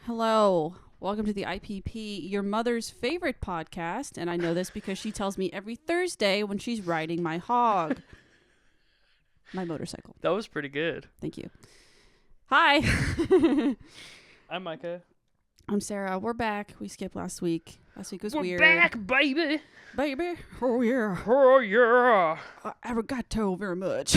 Hello. Welcome to the IPP, your mother's favorite podcast. And I know this because she tells me every Thursday when she's riding my hog. My motorcycle. That was pretty good. Thank you. Hi. I'm Micah. I'm Sarah. We're back. We skipped last week. Last week was weird. We're back, baby. Baby. Oh, yeah. Oh, yeah. Arigato very much.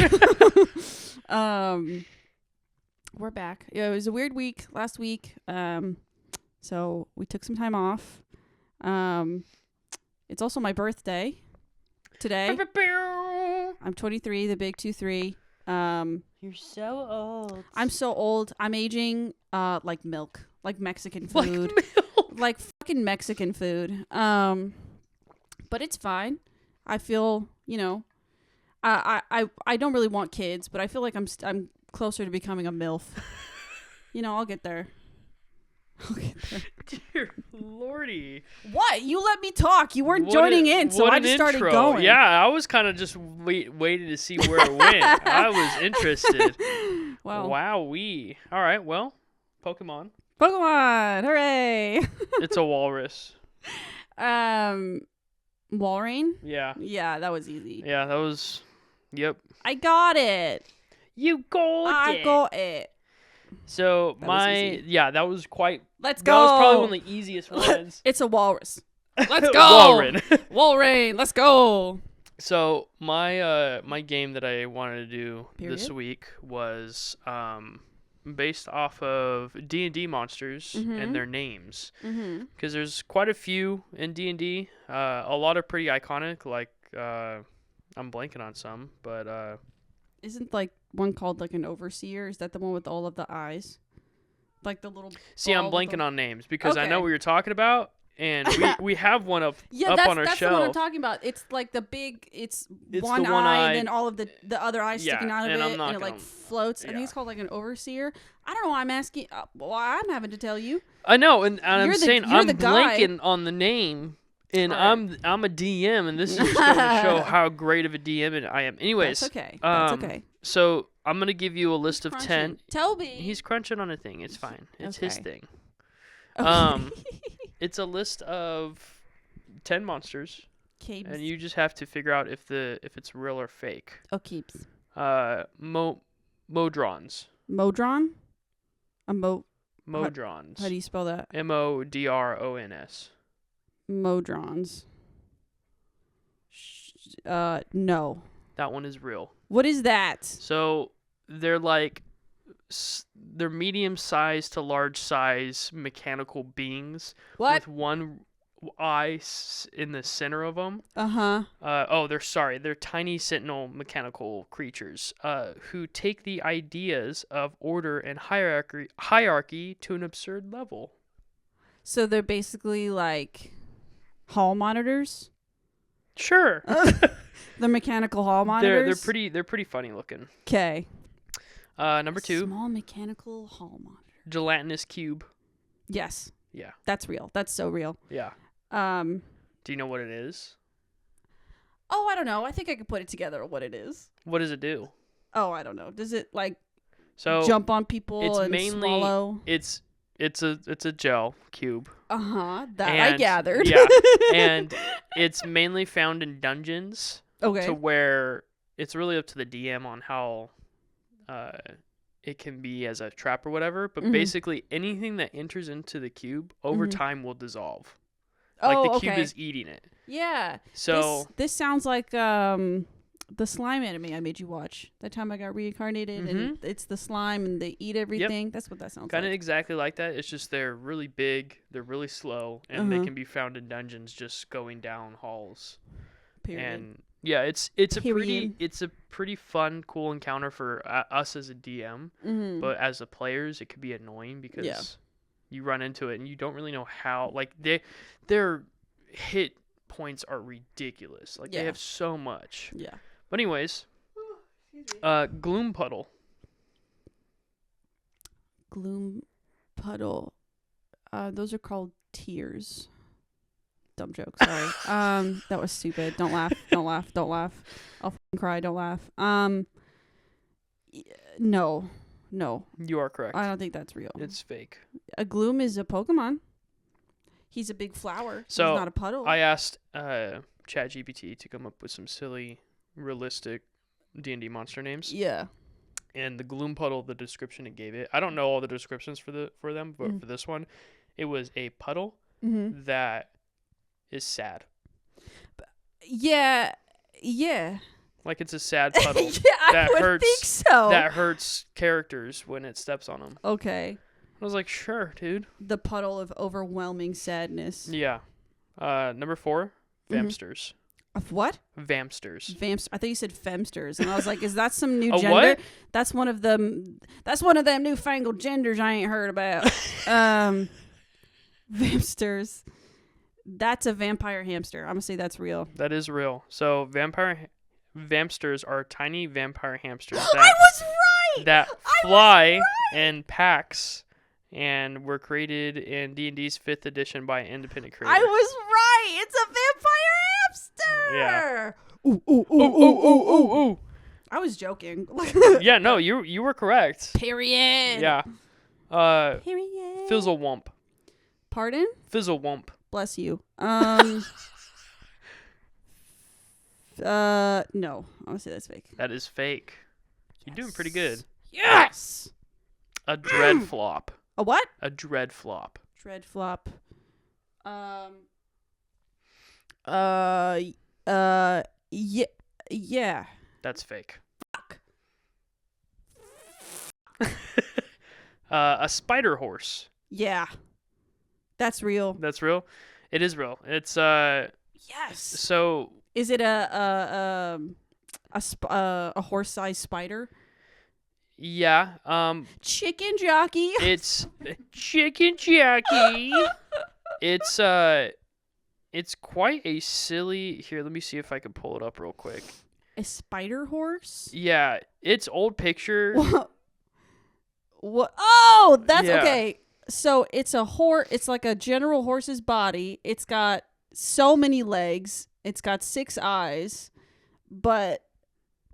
We're back. Yeah, it was a weird week last week. So we took some time off. It's also my birthday today. I'm 23, the big 2-3. You're so old. I'm so old. I'm aging like milk, like Mexican food. Like milk. Like fucking Mexican food. But it's fine. I feel, I don't really want kids, but I feel like I'm closer to becoming a MILF. I'll get there. Dear lordy. What? You let me talk. You weren't joining in, so I just started going. Yeah, I was kind of just waiting to see where it went. I was interested. Well, Wowee. All right, well, Pokemon. Hooray. It's a walrus. Walrein? Yeah. Yeah, that was easy. Yeah, that was, yep. I got it. You got it. I got it. So that was quite. Let's go. That was probably one of the easiest ones. It's a walrus. Let's go. Warren. Walrein. Let's go. So my game that I wanted to do this Period? week was based off of D&D monsters and their names, because there's quite a few in D&D. A lot are pretty iconic. Like I'm blanking on some, but Isn't like one called like an overseer? Is that the one with all of the eyes? Like the little. see, I'm blanking on names because I know what you're talking about, and we have one up on our that's shelf. the one I'm talking about. It's like the big. It's one the eye, and then all of the other eyes sticking out of and it, I'm not and it like floats. I think it's called like an overseer. I don't know why I'm asking. Well, I'm having to tell you. I know, and I'm saying I'm the guy. blanking on the name, and Right. I'm a DM, and this is just going to show how great of a DM I am. Anyways, That's okay. That's okay. So I'm gonna give you a list of Crunching. 10. Toby. He's crunching on a thing. It's fine. It's his Okay. thing. Okay. It's a list of 10 monsters, Keeps. and you just have to figure out if it's real or fake. Oh, keeps. Modrons. Modron. Modrons. How do you spell that? Modrons. Modrons. No. That one is real. What is that? So they're like they're medium-sized to large-size mechanical beings What? with one eye in the center of them. They're tiny sentinel mechanical creatures who take the ideas of order and hierarchy to an absurd level. So they're basically like hall monitors? Sure. The mechanical hall monitors? They're pretty funny looking. Okay. Number 2, Small mechanical hall monitor. gelatinous cube. Yes. Yeah. That's real. That's so real. Yeah. Do you know what it is? Oh, I don't know. I think I could put it together what it is. What does it do? Oh, I don't know. Does it like jump on people it's and mainly, swallow? It's a gel cube. That I gathered. Yeah. And it's mainly found in dungeons. Okay. To where it's really up to the DM on how it can be as a trap or whatever, but basically anything that enters into the cube over time will dissolve. Like the cube is eating it. Yeah. So this sounds like the slime anime I made you watch. That time I got reincarnated and it's the slime and they eat everything. Yep. That's what that sounds like. Kind of exactly like that. It's just they're really big, they're really slow, and they can be found in dungeons just going down halls. Period. And yeah, it's a pretty fun, cool encounter for us as a DM, but as the players, it could be annoying because you run into it and you don't really know how. Like their hit points are ridiculous. Like they have so much. Yeah. But anyways, Gloom Puddle. Gloom Puddle. Those are called tears. Dumb joke, sorry. That was stupid. Don't laugh. Don't laugh. Don't laugh. I'll f***ing cry. Don't laugh. No. You are correct. I don't think that's real. It's fake. a gloom is a Pokemon. He's a big flower. So he's not a puddle. I asked ChatGPT to come up with some silly, realistic D&D monster names. Yeah. And the gloom puddle, the description it gave it, I don't know all the descriptions for them, but for this one, it was a puddle that is sad. Yeah. Like it's a sad puddle I would think so. That hurts characters when it steps on them. Okay. I was like, sure, dude. The puddle of overwhelming sadness. Yeah. Number 4, Vamsters. Of what? Vamsters. I thought you said femsters, and I was like, "Is that some new gender?" What? That's one of them. That's one of them newfangled genders I ain't heard about. Vamsters. That's a vampire hamster. I'm gonna say that's real. That is real. So Vamsters are tiny vampire hamsters I was right. That fly in packs and were created in D&D's 5th edition by an independent creator. I was right. It's a vampire hamster. Yeah. Ooh. I was joking. Yeah, no, you were correct. Period. Yeah. Period. Fizzlewump. Pardon? Fizzlewump. Bless you. No. I'm gonna say that's fake. That is fake. You're doing pretty good. Yes. A dreadflop. A what? A dreadflop. Dreadflop. Yeah. That's fake. Fuck. A spider horse. Yeah. That's real. That's real. It is real. It's Yes. So is it a horse-sized spider? Yeah. Chicken jockey. It's chicken jockey. It's quite a silly. Here, let me see if I can pull it up real quick. A spider horse? Yeah, it's old picture. What? Oh, that's Yeah. okay. So it's a horse. It's like a general horse's body. It's got so many legs. It's got 6 eyes,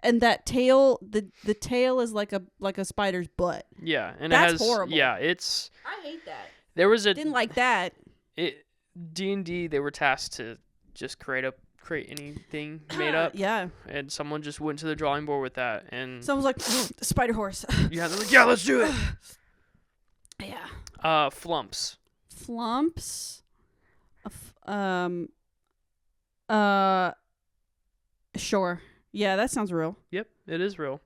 and that tail, the tail is like a spider's butt. Yeah, and that's it has horrible. Yeah, it's. I hate that. There was a Didn't like that. D&D. They were tasked to just create anything made up. Yeah. And someone just went to the drawing board with that, and Someone's like, spider horse. yeah, they're like, yeah, let's do it. Yeah. Flumps. Flumps. Sure. Yeah, that sounds real. Yep, it is real.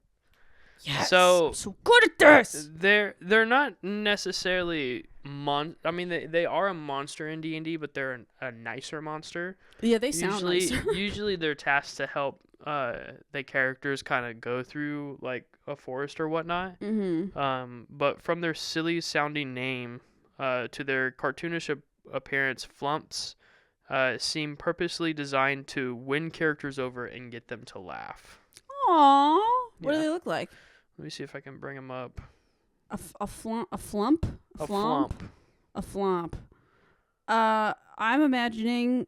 Yes. So I'm so good at this. They're not necessarily I mean, they are a monster in D&D, but they're a nicer monster. Yeah, they sound nicer. Usually they're tasked to help the characters kind of go through like a forest or whatnot. Mm-hmm. But from their silly sounding name to their cartoonish appearance, Flumps seem purposely designed to win characters over and get them to laugh. Aww. What Yeah. do they look like? Let me see if I can bring them up. A flump? A flump? A flump. I'm imagining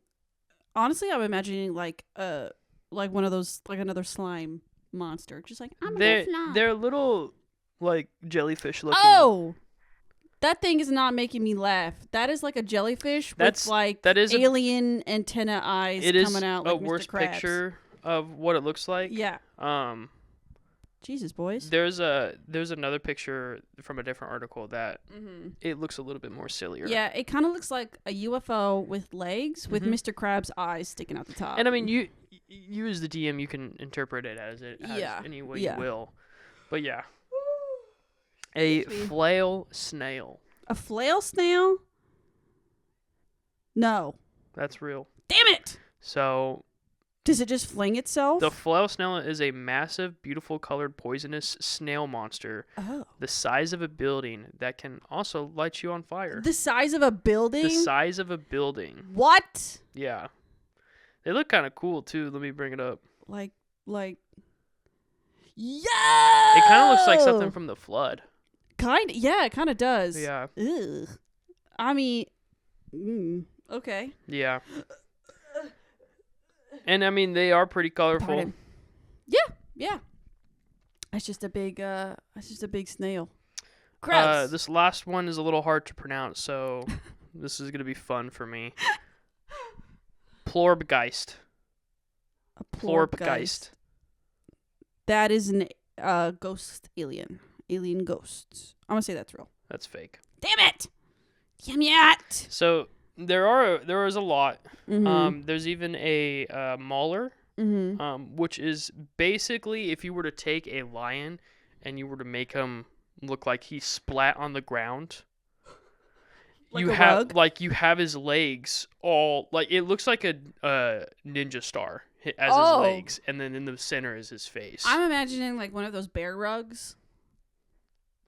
like one of those, like another slime monster. Just like, I'm a flump. They're little like jellyfish looking. Oh! That thing is not making me laugh. That is like a jellyfish with like alien antenna eyes coming out like a Mr. worse Krabs. picture of what it looks like. Yeah. Jesus, boys. There's another picture from a different article that it looks a little bit more sillier. Yeah, it kind of looks like a UFO with legs with Mr. Krabs' eyes sticking out the top. And I mean, you as the DM, you can interpret it as any way you will. But yeah. A flail snail. A flail snail? No. That's real. Damn it! So does it just fling itself? The flail snail is a massive, beautiful colored, poisonous snail monster the size of a building that can also light you on fire. The size of a building? The size of a building. What? Yeah. They look kind of cool, too. Let me bring it up. Like, yeah! It kind of looks like something from the Flood. Yeah, it kind of does. Yeah. Ugh. I mean, okay. Yeah. And I mean, they are pretty colorful. Pardon. Yeah. It's just a big snail. Gross. This last one is a little hard to pronounce, so this is gonna be fun for me. Plorbgeist. A Plorbgeist. That is an ghost alien. Alien ghosts. I'm gonna say that's real. That's fake. Damn it! Damn it! So there is a lot. There's even a Mauler, which is basically if you were to take a lion and you were to make him look like he splat on the ground. Like you have his legs all like it looks like a ninja star as his legs, and then in the center is his face. I'm imagining like one of those bear rugs.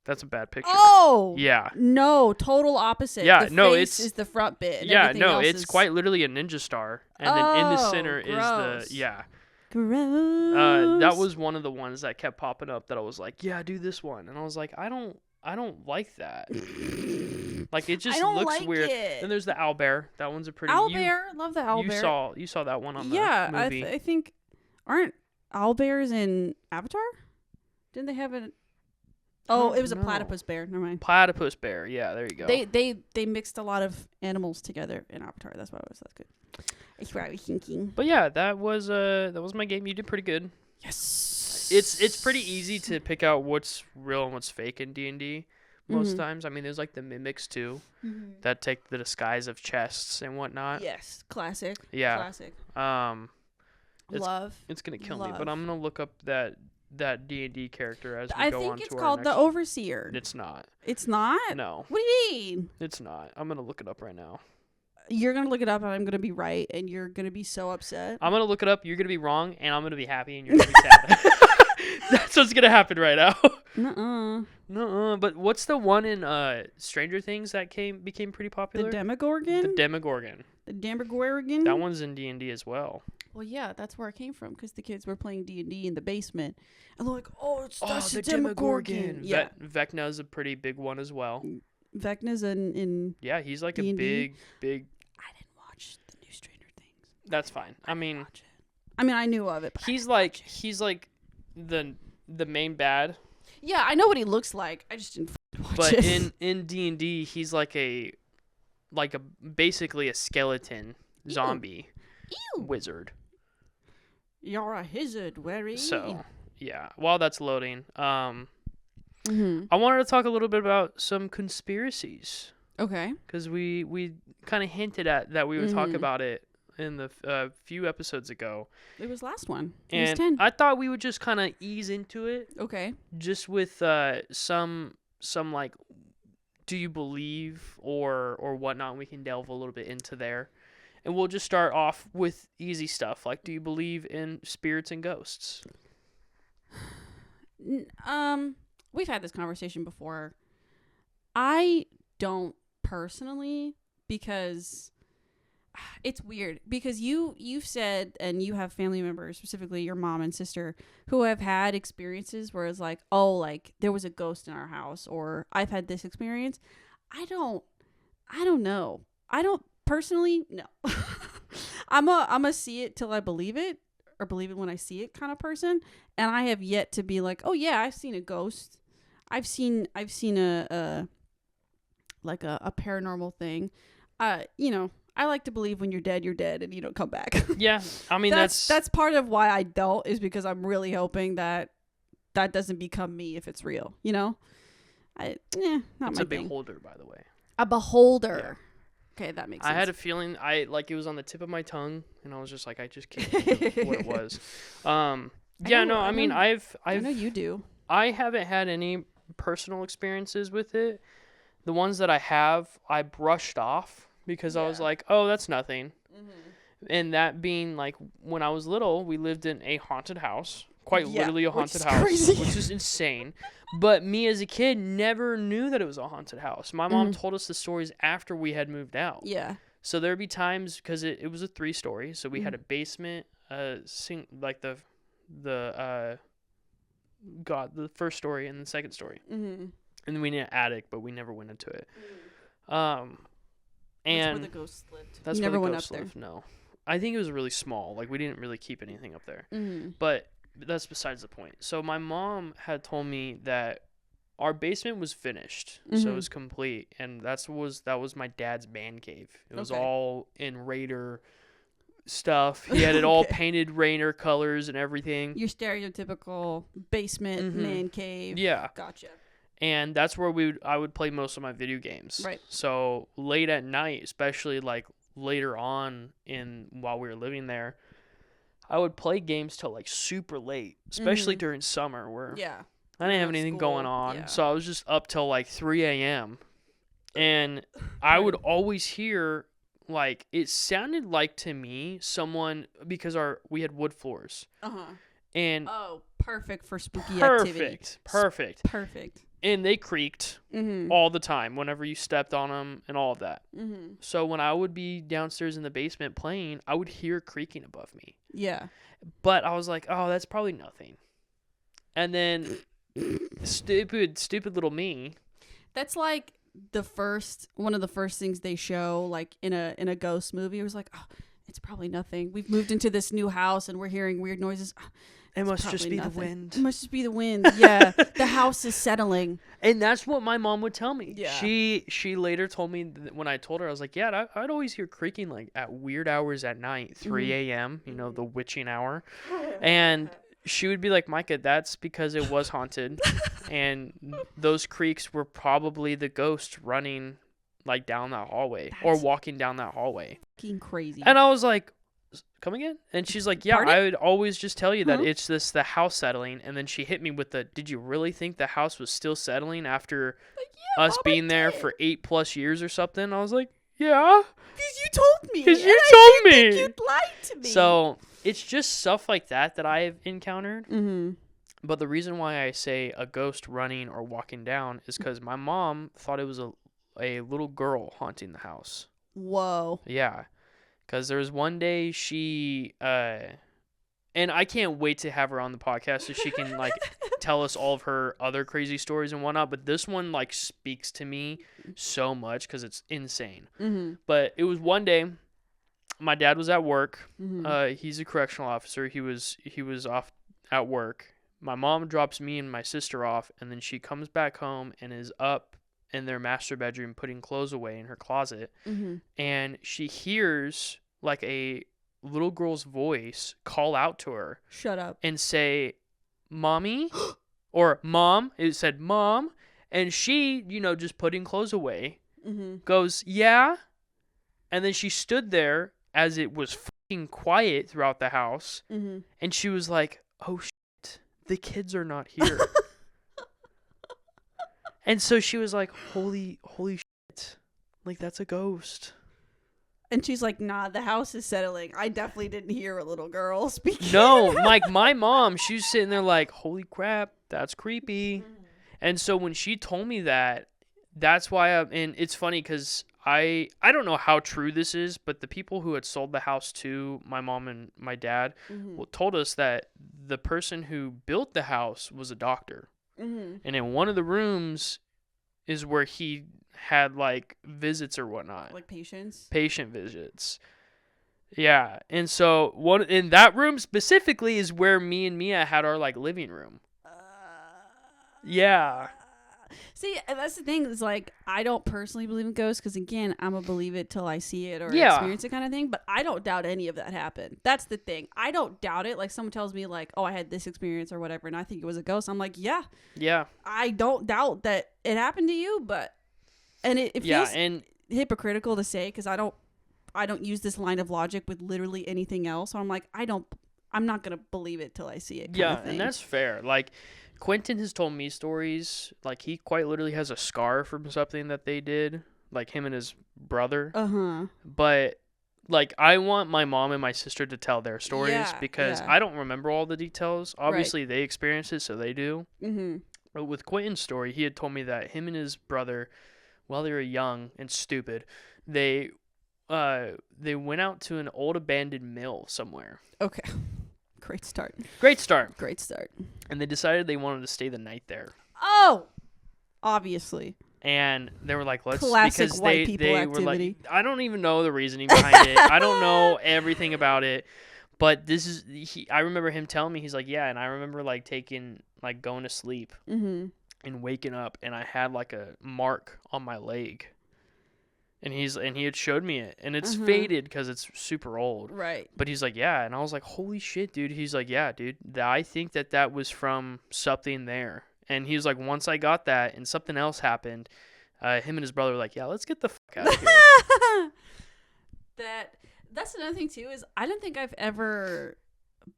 That's a bad picture. Oh yeah, no, total opposite. Yeah, the no, face is the front bit. Yeah, no, it's quite literally a ninja star, and then in the center gross. is the Gross. That was one of the ones that kept popping up that I was like, yeah, do this one, and I was like, I don't like that. Like it just looks weird. Then there's the owlbear. That one's a pretty owlbear. Love the owlbear. You saw that one on the movie. I think aren't owlbears in Avatar? Didn't they have an? Oh, it was a platypus bear. Never mind. Platypus bear. Yeah, there you go. They mixed a lot of animals together in Avatar. That's why that's good. That's what I was thinking. But yeah, that was my game. You did pretty good. Yes. It's pretty easy to pick out what's real and what's fake in D&D most times. I mean, there's like the mimics too that take the disguise of chests and whatnot. Yes, classic. Yeah. Classic. It's gonna kill me, but I'm gonna look up that D&D character as we I go on think it's to called the Overseer. It's not. It's not? No. What do you mean? It's not. I'm gonna look it up right now. You're gonna look it up and I'm gonna be right and you're gonna be so upset. I'm gonna look it up, you're gonna be wrong, and I'm gonna be happy and you're gonna be sad. That's what's gonna happen right now. Nuh-uh. But what's the one in Stranger Things that became pretty popular? The Demogorgon? The Demogorgon. The Demogorgon? That one's in D&D as well. Well, yeah, that's where it came from because the kids were playing D&D in the basement. And they're like, that's the Demogorgon. Yeah. Vecna's a pretty big one as well. Vecna's in yeah, he's like D&D. a big... I didn't watch the new Stranger Things. That's fine. I mean, I knew of it. But he's like the main bad. Yeah, I know what he looks like. I just didn't watch it. But in D&D, he's like a basically a skeleton zombie wizard. You're a wizard, Wary. So, yeah. While that's loading, I wanted to talk a little bit about some conspiracies. Okay. Because we kind of hinted at that we would talk about it in the few episodes ago. It was last one. And it was 10. I thought we would just kind of ease into it. Okay. Just with some like, do you believe or whatnot? We can delve a little bit into there. And we'll just start off with easy stuff. Like, do you believe in spirits and ghosts? We've had this conversation before. I don't personally, because it's weird. Because you've said, and you have family members, specifically your mom and sister, who have had experiences where it's like, oh, like there was a ghost in our house, or I've had this experience. I don't know. I don't personally, no. I'm a see it till I believe it, or believe it when I see it kind of person, and I have yet to be like, oh yeah, I've seen a ghost. I've seen a paranormal thing. I like to believe when you're dead, and you don't come back. Yeah, I mean that's part of why I don't, is because I'm really hoping that doesn't become me if it's real. Not my thing. It's a beholder, by the way. A beholder. Yeah. Okay, that makes sense. I had a feeling it was on the tip of my tongue, and I was just like, I just can't think of what it was. I know you do. I haven't had any personal experiences with it. The ones that I have, I brushed off because I was like, oh, that's nothing. Mm-hmm. And that being like, when I was little, we lived in a haunted house. Quite literally a haunted house, which is insane. But me as a kid never knew that it was a haunted house. My mom told us the stories after we had moved out. Yeah. So there'd be times, because it was a 3-story, so we had a basement, the first story and the second story. Mm-hmm. And then we need an attic, but we never went into it. And that's where the ghosts lived. That's where the went ghosts up there. lived. No, I think it was really small. Like, we didn't really keep anything up there. Mm-hmm. But that's besides the point. So my mom had told me that our basement was finished, so it was complete, and that was my dad's man cave. It was all in Raider stuff. He had it all painted Raider colors and everything. Your stereotypical basement man cave. Yeah, gotcha. And that's where I would play most of my video games. Right. So late at night, especially like later on while we were living there, I would play games till like super late, especially during summer where I didn't have anything going on. So I was just up till like 3 a.m. And I would always hear, like, it sounded like to me someone, because we had wood floors. And perfect for spooky activity. Perfect. And they creaked all the time whenever you stepped on them and all of that. So when I would be downstairs in the basement playing, I would hear creaking above me. Yeah. But I was like, oh, that's probably nothing. And then stupid little me. That's like one of the first things they show, like in a ghost movie. It was like, oh, it's probably nothing. We've moved into this new house and we're hearing weird noises. Oh, it must just be the wind. It must just be the wind. Yeah. The house is settling. And that's what my mom would tell me. Yeah. She later told me when I told her, I was like, yeah, I'd always hear creaking like at weird hours at night, 3 a.m., the witching hour. And she would be like, Micah, that's because it was haunted. And those creaks were probably the ghost running like down that hallway or walking down that hallway. Fucking crazy. And I was like, come again? And she's like, yeah, Pardon? I would always just tell you that it's the house settling. And then she hit me with did you really think the house was still settling after us Mom, being there for 8+ years or something? I was like, yeah. Because you told me. Because you told me. You lied to me. So it's just stuff like that I've encountered. But the reason why I say a ghost running or walking down is because my mom thought it was a little girl haunting the house. Whoa. Yeah. Because there was one day she, and I can't wait to have her on the podcast so she can, like, tell us all of her other crazy stories and whatnot. But this one, like, speaks to me so much because it's insane. But it was one day, my dad was at work. He's a correctional officer. He was off at work. My mom drops me and my sister off, and then she comes back home and is up in their master bedroom putting clothes away in her closet. And she hears like a little girl's voice call out to her. Shut up. And say, Mommy? Or Mom. It said Mom. And she, just putting clothes away, goes, yeah. And then she stood there as it was fucking quiet throughout the house. And she was like, oh shit, the kids are not here. And so she was like, holy shit. Like, that's a ghost. And she's like, nah, the house is settling. I definitely didn't hear a little girl speaking. No, like, my mom, she was sitting there like, holy crap, that's creepy. And so when she told me that's why and it's funny because I don't know how true this is, but the people who had sold the house to my mom and my dad told us that the person who built the house was a doctor. And in one of the rooms is where he had like visits or whatnot. Like patients? Patient visits. Yeah. And so in that room specifically is where me and Mia had our like living room. Yeah. See, that's the thing. Is like, I don't personally believe in ghosts because, again, I'm going to believe it till I see it or experience it kind of thing. But I don't doubt any of that happened. That's the thing. I don't doubt it. Like, someone tells me, like, oh, I had this experience or whatever, and I think it was a ghost. I'm like, yeah. Yeah. I don't doubt that it happened to you, but... And it feels hypocritical to say because I don't use this line of logic with literally anything else. So I'm like, I'm not going to believe it till I see it. Yeah, and that's fair. Like... Quentin has told me stories, like he quite literally has a scar from something that they did, like him and his brother. But, like, I want my mom and my sister to tell their stories because I don't remember all the details. Obviously, they experienced it, so they do. But with Quentin's story, he had told me that him and his brother, while they were young and stupid, they went out to an old abandoned mill somewhere. Okay. Great start. And they decided they wanted to stay the night there. Oh, obviously. And they were like, let's... Classic because white people activity. Were like, I don't even know the reasoning behind it. I don't know everything about it. But this is... I remember him telling me, he's like, yeah, and I remember, like, going to sleep. and waking up, and I had like a mark on my leg. And he had showed me it, and it's faded because it's super old. Right. But he's like, yeah, and I was like, holy shit, dude. He's like, yeah, dude. I think that was from something there. And he was like, once I got that, and something else happened, him and his brother were like, yeah, let's get the fuck out of here. That's another thing too, is I don't think I've ever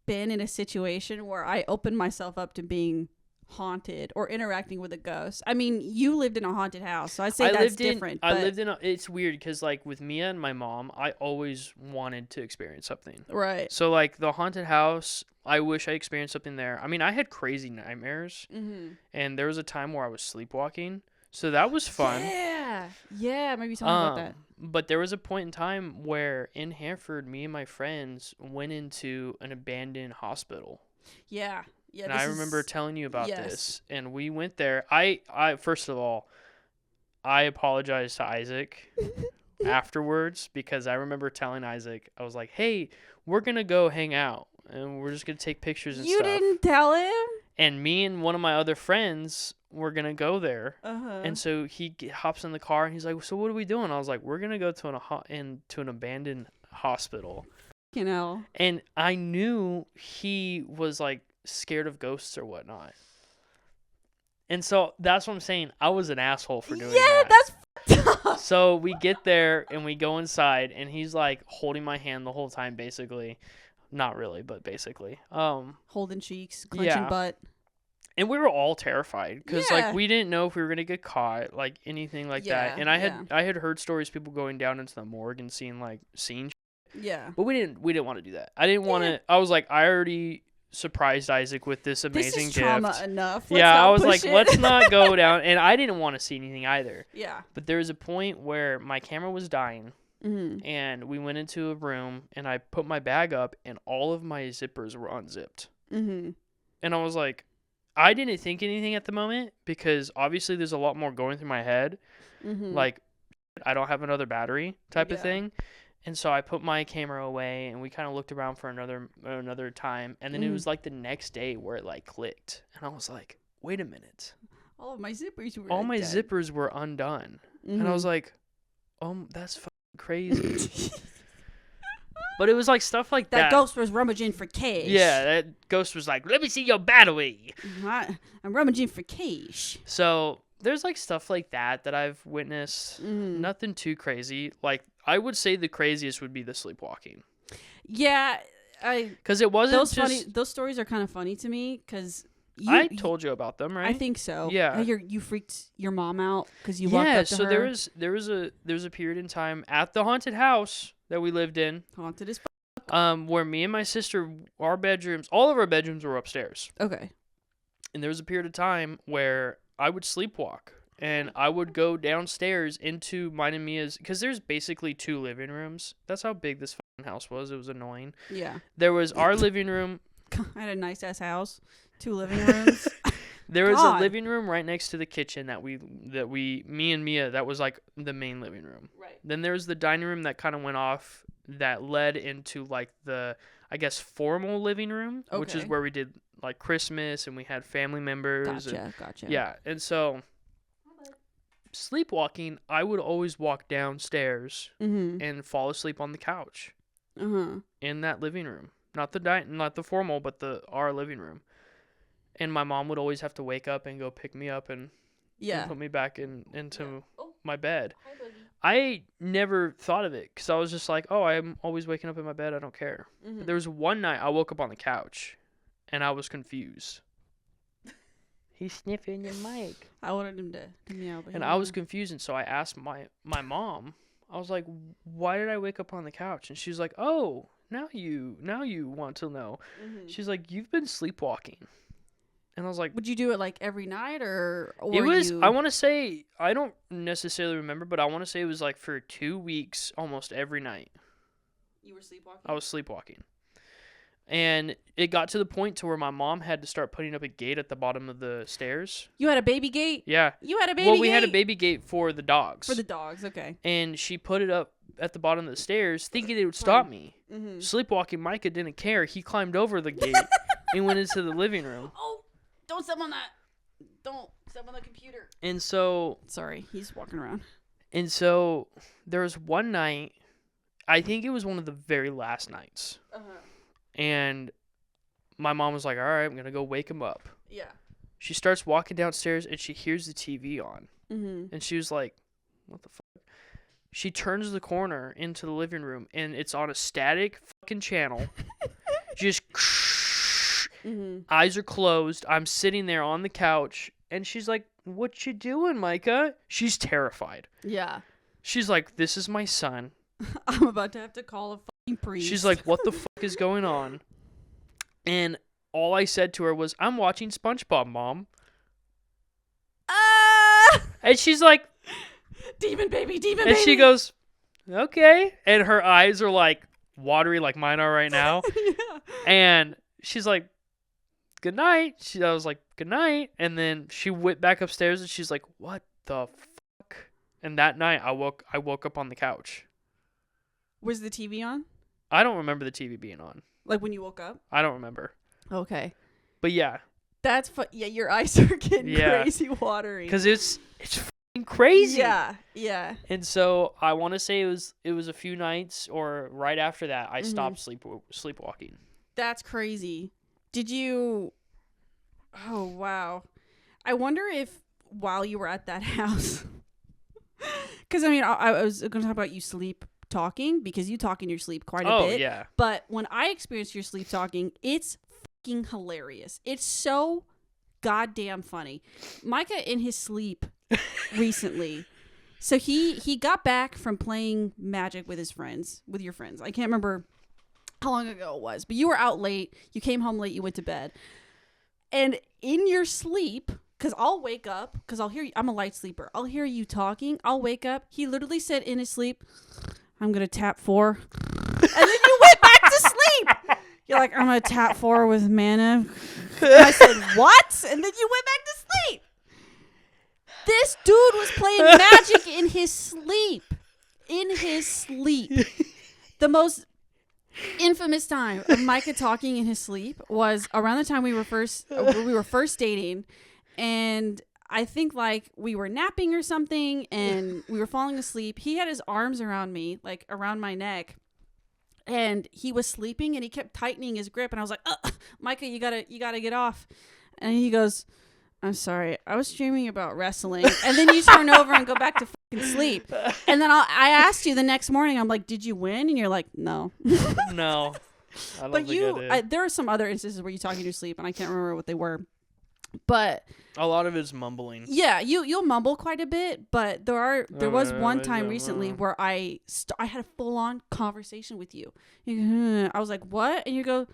been in a situation where I opened myself up to being haunted or interacting with a ghost. I mean, you lived in a haunted house, so I'd say that's different. It's weird because like with Mia and my mom, I always wanted to experience something. Right. So like the haunted house, I wish I experienced something there. I mean, I had crazy nightmares, and there was a time where I was sleepwalking, so that was fun. Yeah, maybe something about that. But there was a point in time where in Hanford, me and my friends went into an abandoned hospital. Yeah. Yeah, and I remember telling you about this, and we went there. I first of all, I apologized to Isaac afterwards because I remember telling Isaac, I was like, hey, we're going to go hang out, and we're just going to take pictures and stuff. You didn't tell him? And me and one of my other friends were going to go there. And so he hops in the car, and he's like, so what are we doing? I was like, we're going to go to an abandoned hospital. You know. And I knew he was like, scared of ghosts or whatnot, and so that's what I'm saying. I was an asshole for doing that. That's so we get there and we go inside, and he's like holding my hand the whole time, basically. Not really, but basically. Holding cheeks, clenching butt. And we were all terrified because like we didn't know if we were gonna get caught, like anything like that. And I had heard stories, people going down into the morgue and seeing shit. Yeah. But we didn't want to do that. I didn't want to. I was like, I already surprised Isaac with this amazing gift. Trauma enough. I was like, let's not go down. And I didn't want to see anything either. Yeah. But there was a point where my camera was dying, and we went into a room, and I put my bag up, and all of my zippers were unzipped. And I was like, I didn't think anything at the moment because obviously there's a lot more going through my head. Like, I don't have another battery type of thing. And so I put my camera away, and we kind of looked around for another time, and then it was like the next day where it like clicked, and I was like, "Wait a minute! All of my zippers were undone," and I was like, "Oh, that's fucking crazy." But it was like stuff like that. That ghost was rummaging for cash. Yeah, that ghost was like, "Let me see your battery." I'm rummaging for cash. So there's like stuff like that I've witnessed. Nothing too crazy. Like I would say the craziest would be the sleepwalking. Yeah, because it wasn't those stories are kind of funny to me because I told you about them, right? I think so. Yeah, you freaked your mom out because you walked up to her. Yeah, so there was a period in time at the haunted house that we lived in. Haunted as fuck. Where me and my sister, all of our bedrooms were upstairs. Okay. And there was a period of time where I would sleepwalk, and I would go downstairs into mine and Mia's, because there's basically 2 living rooms. That's how big this fucking house was. It was annoying. Yeah. There was our living room. I had a nice ass house, 2 living rooms. There was a living room right next to the kitchen me and Mia, that was like the main living room. Right. Then there was the dining room that kind of went off, that led into like the, I guess, formal living room, which is where we did like Christmas and we had family members. Gotcha. Yeah, and so sleepwalking, I would always walk downstairs and fall asleep on the couch in that living room, not the formal, but our living room. And my mom would always have to wake up and go pick me up and put me back into my bed. I never thought of it because I was just like, oh, I'm always waking up in my bed. I don't care. But there was one night I woke up on the couch and I was confused. He's sniffing your mic. I wanted him to meow. And I was confused, and so I asked my mom. I was like, why did I wake up on the couch? And she's like, oh, now you want to know. She's like, you've been sleepwalking. And I was like, would you do it like every night or it was, I want to say, I don't necessarily remember, but I want to say it was like for 2 weeks, almost every night. You were sleepwalking? I was sleepwalking. And it got to the point to where my mom had to start putting up a gate at the bottom of the stairs. You had a baby gate? Yeah. You had a baby gate? Well, we had a baby gate for the dogs. For the dogs, okay. And she put it up at the bottom of the stairs thinking it would stop me. Sleepwalking Micah didn't care. He climbed over the gate and went into the living room. Oh, don't step on that. Don't. Step on the computer. And so... Sorry, he's walking around. And so there was one night, I think it was one of the very last nights. And my mom was like, all right, I'm going to go wake him up. Yeah. She starts walking downstairs and she hears the TV on. And she was like, what the fuck? She turns the corner into the living room and it's on a static fucking channel. Just eyes are closed. I'm sitting there on the couch and she's like, what you doing, Micah? She's terrified. Yeah. She's like, this is my son. I'm about to have to call a fucking priest. She's like, what the fuck is going on? And all I said to her was, I'm watching SpongeBob, Mom. And she's like, demon baby. And she goes, okay. And her eyes are like watery like mine are right now. Yeah. And she's like, good night. I was like, good night. And then she went back upstairs and she's like, what the fuck? And that night I woke up on the couch. Was the TV on? I don't remember the TV being on. Like when you woke up? I don't remember. Okay. But yeah. That's yeah, your eyes are getting crazy watery. Because it's fucking crazy. Yeah, yeah. And so I want to say it was a few nights or right after that I stopped sleepwalking. That's crazy. Did you... Oh, wow. I wonder if while you were at that house... Because, I mean, I was going to talk about you sleep talking because you talk in your sleep quite a bit. Oh, yeah. But when I experience your sleep talking, it's fucking hilarious. It's so goddamn funny. Micah in his sleep recently... So he got back from playing Magic with your friends. I can't remember how long ago it was, but you were out late. You came home late. You went to bed. And in your sleep, because I'll wake up, because I'll hear you. I'm a light sleeper. I'll hear you talking. I'll wake up. He literally said in his sleep, I'm going to tap 4. And then you went back to sleep. You're like, I'm going to tap 4 with mana. And I said, what? And then you went back to sleep. This dude was playing Magic in his sleep. In his sleep. The most infamous time of Micah talking in his sleep was around the time we were first dating, and I think like we were napping or something, and we were falling asleep. He had his arms around me, like around my neck, and he was sleeping, and he kept tightening his grip, and I was like, Micah, you gotta get off. And he goes, I'm sorry, I was dreaming about wrestling. And then you turn over and go back to fucking sleep. And then I asked you the next morning, I'm like, did you win? And you're like, no. No. I don't think I did. There are some other instances where you talk in your sleep, and I can't remember what they were. But a lot of it's mumbling. Yeah, you'll mumble quite a bit, but there was one time recently where I had a full-on conversation with you. I was like, what? And you go...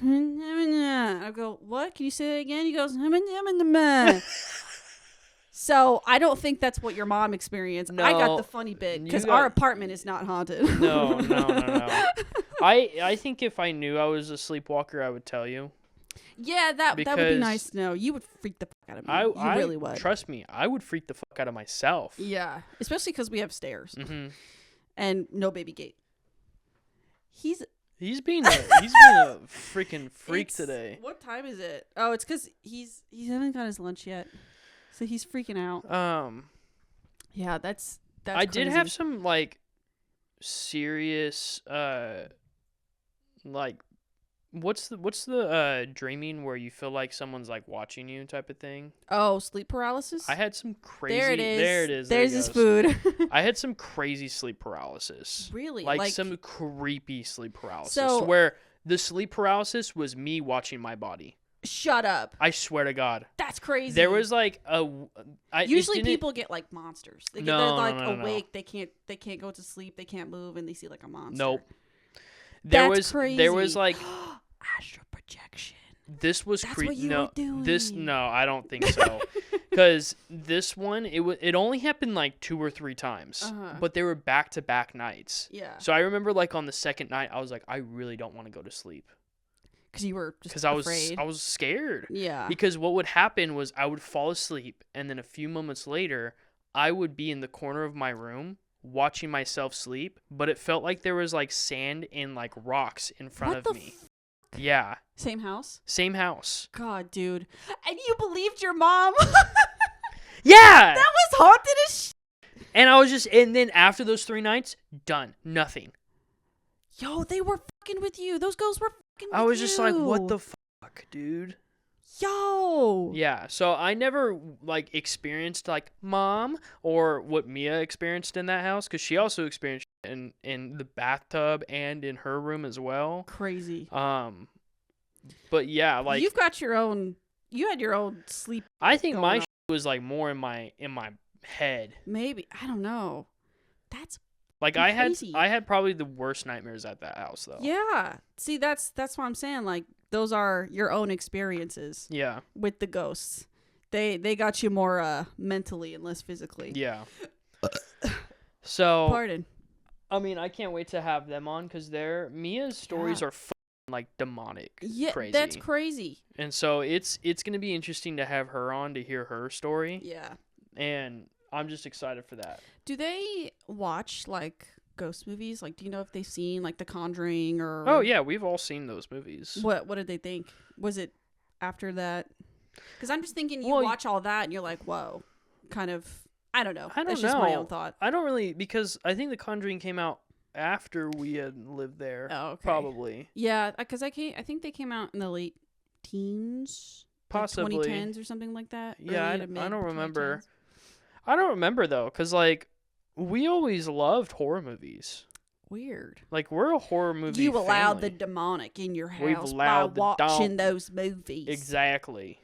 I go, what? Can you say that again? He goes, so I don't think that's what your mom experienced. No, I got the funny bit because our apartment is not haunted. No. I think if I knew I was a sleepwalker, I would tell you. Yeah, that would be nice to know. You would freak the fuck out of me. You really would. Trust me, I would freak the fuck out of myself. Yeah, especially because we have stairs and no baby gate. He's being a freaking freak today. What time is it? Oh, it's because he hasn't got his lunch yet, so he's freaking out. Yeah, that's. I did have some like serious like. What's the dreaming where you feel like someone's like watching you type of thing? Oh, sleep paralysis? I had some crazy... There it is. There's his food. I had some crazy sleep paralysis. Really? Like some creepy sleep paralysis where the sleep paralysis was me watching my body. Shut up. I swear to God. That's crazy. There was like usually people get like monsters. They're like awake. No. They can't go to sleep. They can't move, and they see like a monster. Nope. That's crazy. There was like astral projection. This was creepy. No, I don't think so. Because this one, it only happened like 2 or 3 times, but they were back-to-back nights. Yeah. So I remember like on the second night, I was like, I really don't want to go to sleep. Because you were just afraid. I was scared. Yeah. Because what would happen was I would fall asleep, and then a few moments later, I would be in the corner of my room watching myself sleep, but it felt like there was like sand and like rocks in front of me. Yeah. Same house? Same house. God, dude. And you believed your mom? Yeah. That was haunted as shit. And I was just, and then after those 3 nights, done. Nothing. Yo, they were fucking with you. Those ghosts were fucking with you. I was just like, what the fuck, dude? Yo. Yeah, so I never, like, experienced, like, Mom or what Mia experienced in that house, because she also experienced in the bathtub and in her room as well. Crazy. But yeah, like... You've got your own... You had your own sleep. I think my was, like, more in my head. Maybe. I don't know. That's like, crazy. I had probably the worst nightmares at that house, though. Yeah. See, that's what I'm saying. Like, those are your own experiences. Yeah. With the ghosts. They got you more mentally and less physically. Yeah. So. Pardon. I mean, I can't wait to have them on because Mia's stories are like demonic. Yeah, crazy. That's crazy. And so it's going to be interesting to have her on to hear her story. Yeah. And I'm just excited for that. Do they watch like ghost movies? Like, do you know if they've seen like The Conjuring or? Oh yeah, we've all seen those movies. What did they think? Was it after that? Because I'm just thinking you watch all that and you're like, whoa, kind of. I don't know. That's just my own thought. I don't really, because I think The Conjuring came out after we had lived there. Oh, okay. Probably. Yeah, because I think they came out in the late teens. Possibly. Like 2010s or something like that. Yeah, I don't remember. 2010s. I don't remember, though, because, like, we always loved horror movies. Weird. Like, we're a horror movie You family. allowed the demonic in your house We've allowed by watching those movies. Exactly.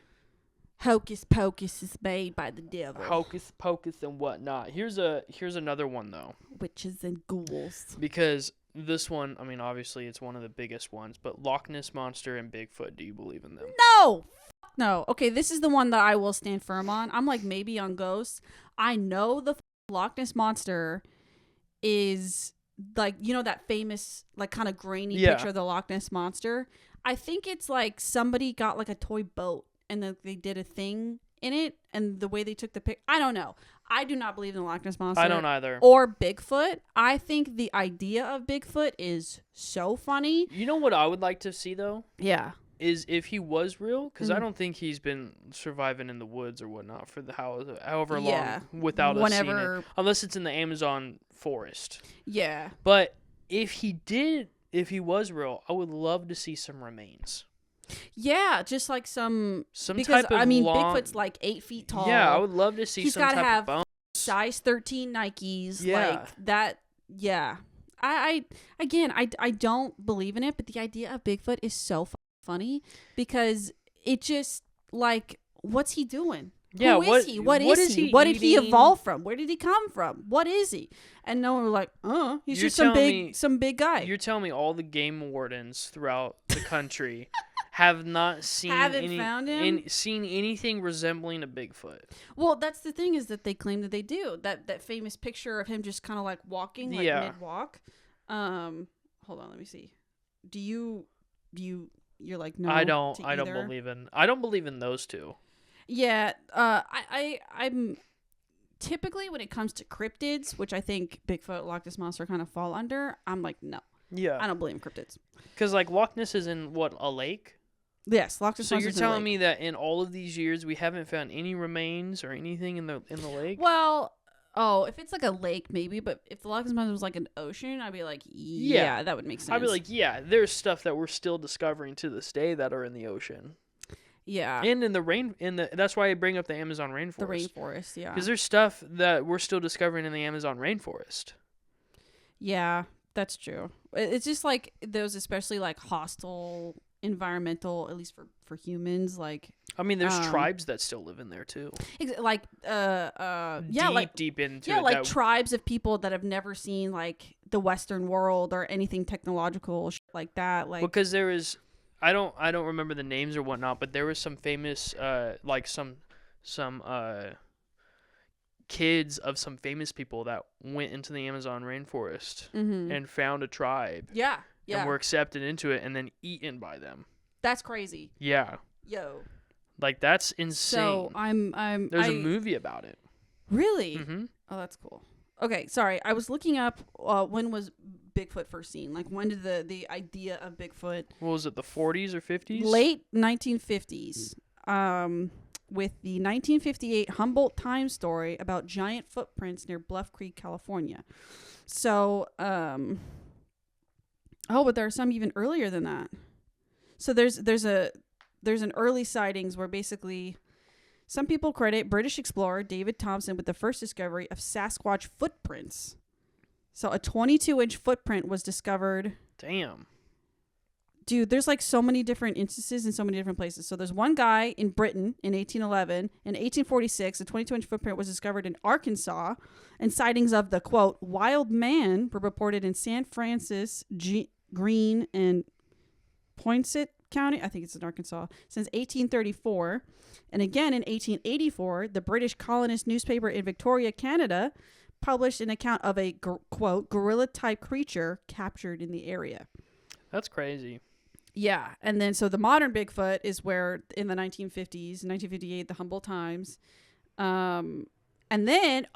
Hocus Pocus is made by the devil. Hocus Pocus and whatnot. Here's another one, though. Witches and ghouls. Because this one, I mean, obviously it's one of the biggest ones, but Loch Ness Monster and Bigfoot, do you believe in them? No! No. Okay, this is the one that I will stand firm on. I'm like maybe on ghosts. I know the Loch Ness Monster is like, you know, that famous, like, kind of grainy picture of the Loch Ness Monster. I think it's like somebody got like a toy boat and then they did a thing in it, and the way they took the pic, I don't know. I do not believe in the Loch Ness Monster. I don't either. Or Bigfoot. I think the idea of Bigfoot is so funny. You know what I would like to see, though? Yeah. Is if he was real, because I don't think he's been surviving in the woods or whatnot for however long without us seeing it, unless it's in the Amazon forest. Yeah. But if he was real, I would love to see some remains. Yeah, just like some because, type of Bigfoot's like 8 feet tall. Yeah, I would love to see some type of bone. Size 13 Nikes. Yeah. Like that. Yeah. I don't believe in it, but the idea of Bigfoot is so funny because it just like, what's he doing? Yeah, Who is he? What is he? What did he evolve from? Where did he come from? What is he? And no one was like, he's just some big guy. You're telling me all the game wardens throughout the country have not seen found him? Seen anything resembling a Bigfoot. Well, that's the thing, is that they claim that they do. That famous picture of him just kind of like walking, like mid-walk. Hold on, let me see. Do you you're like, no, I don't believe in those two. Yeah, I'm typically, when it comes to cryptids, which I think Bigfoot, Loch Ness Monster kind of fall under, I'm like, no. Yeah. I don't believe in cryptids. Because, like, Loch Ness is in, what, a lake? Yes, Loch Ness Monster. So you're telling me that in all of these years we haven't found any remains or anything in the lake? Well, if it's like a lake, maybe, but if the Loch Ness Monster was like an ocean, I'd be like, yeah, that would make sense. I'd be like, yeah, there's stuff that we're still discovering to this day that are in the ocean. Yeah. And in the that's why I bring up the Amazon rainforest. The rainforest, yeah. Because there's stuff that we're still discovering in the Amazon rainforest. Yeah, that's true. It's just like those, especially like hostile environmental, at least for humans, like, I mean, there's tribes that still live in there too. Like deep into it. Yeah, like tribes of people that have never seen like the Western world or anything technological like that. Like, because there is, I don't remember the names or whatnot, but there was some famous like some kids of some famous people that went into the Amazon rainforest and found a tribe. Yeah. Yeah. And were accepted into it and then eaten by them. That's crazy. Yeah. Yo. Like, that's insane. So There's a movie about it. Really? Mm-hmm. Oh, that's cool. Okay, sorry. I was looking up when was Bigfoot first seen? Like, when did the idea of Bigfoot? What was it, the 40s or 50s? Late 1950s. with the 1958 Humboldt Times story about giant footprints near Bluff Creek, California. So, but there are some even earlier than that. So there's an early sightings where basically some people credit British explorer David Thompson with the first discovery of Sasquatch footprints. So a 22-inch footprint was discovered. Damn. Dude, there's like so many different instances in so many different places. So there's one guy in Britain in 1811. In 1846, a 22-inch footprint was discovered in Arkansas, and sightings of the, quote, wild man were reported in San Francis, Greene, and Poinsett County. I think it's in Arkansas. Since 1834. And again in 1884, the British colonist newspaper in Victoria, Canada, published an account of a, quote, gorilla-type creature captured in the area. That's crazy. Yeah, and then so the modern Bigfoot is where in the 1950s, 1958, the Humboldt Times. And then,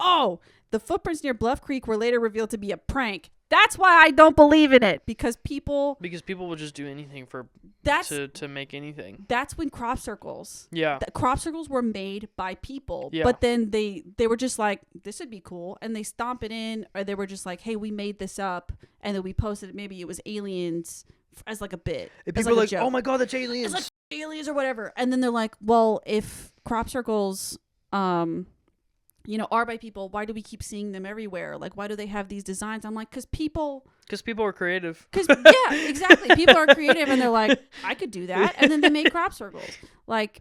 the footprints near Bluff Creek were later revealed to be a prank. That's why I don't believe in it, because people will just do anything to make anything. That's when crop circles. Yeah. Crop circles were made by people, yeah. But then they were just like, this would be cool, and they stomp it in, or they were just like, hey, we made this up, and then we posted it. Maybe it was aliens as like a bit. And people are like, oh my god, that's aliens. It's like aliens or whatever. And then they're like, well, if crop circles are by people, why do we keep seeing them everywhere? Like, why do they have these designs? I'm like, because people are creative. Yeah, exactly. People are creative, and they're like, I could do that. And then they make crop circles. Like,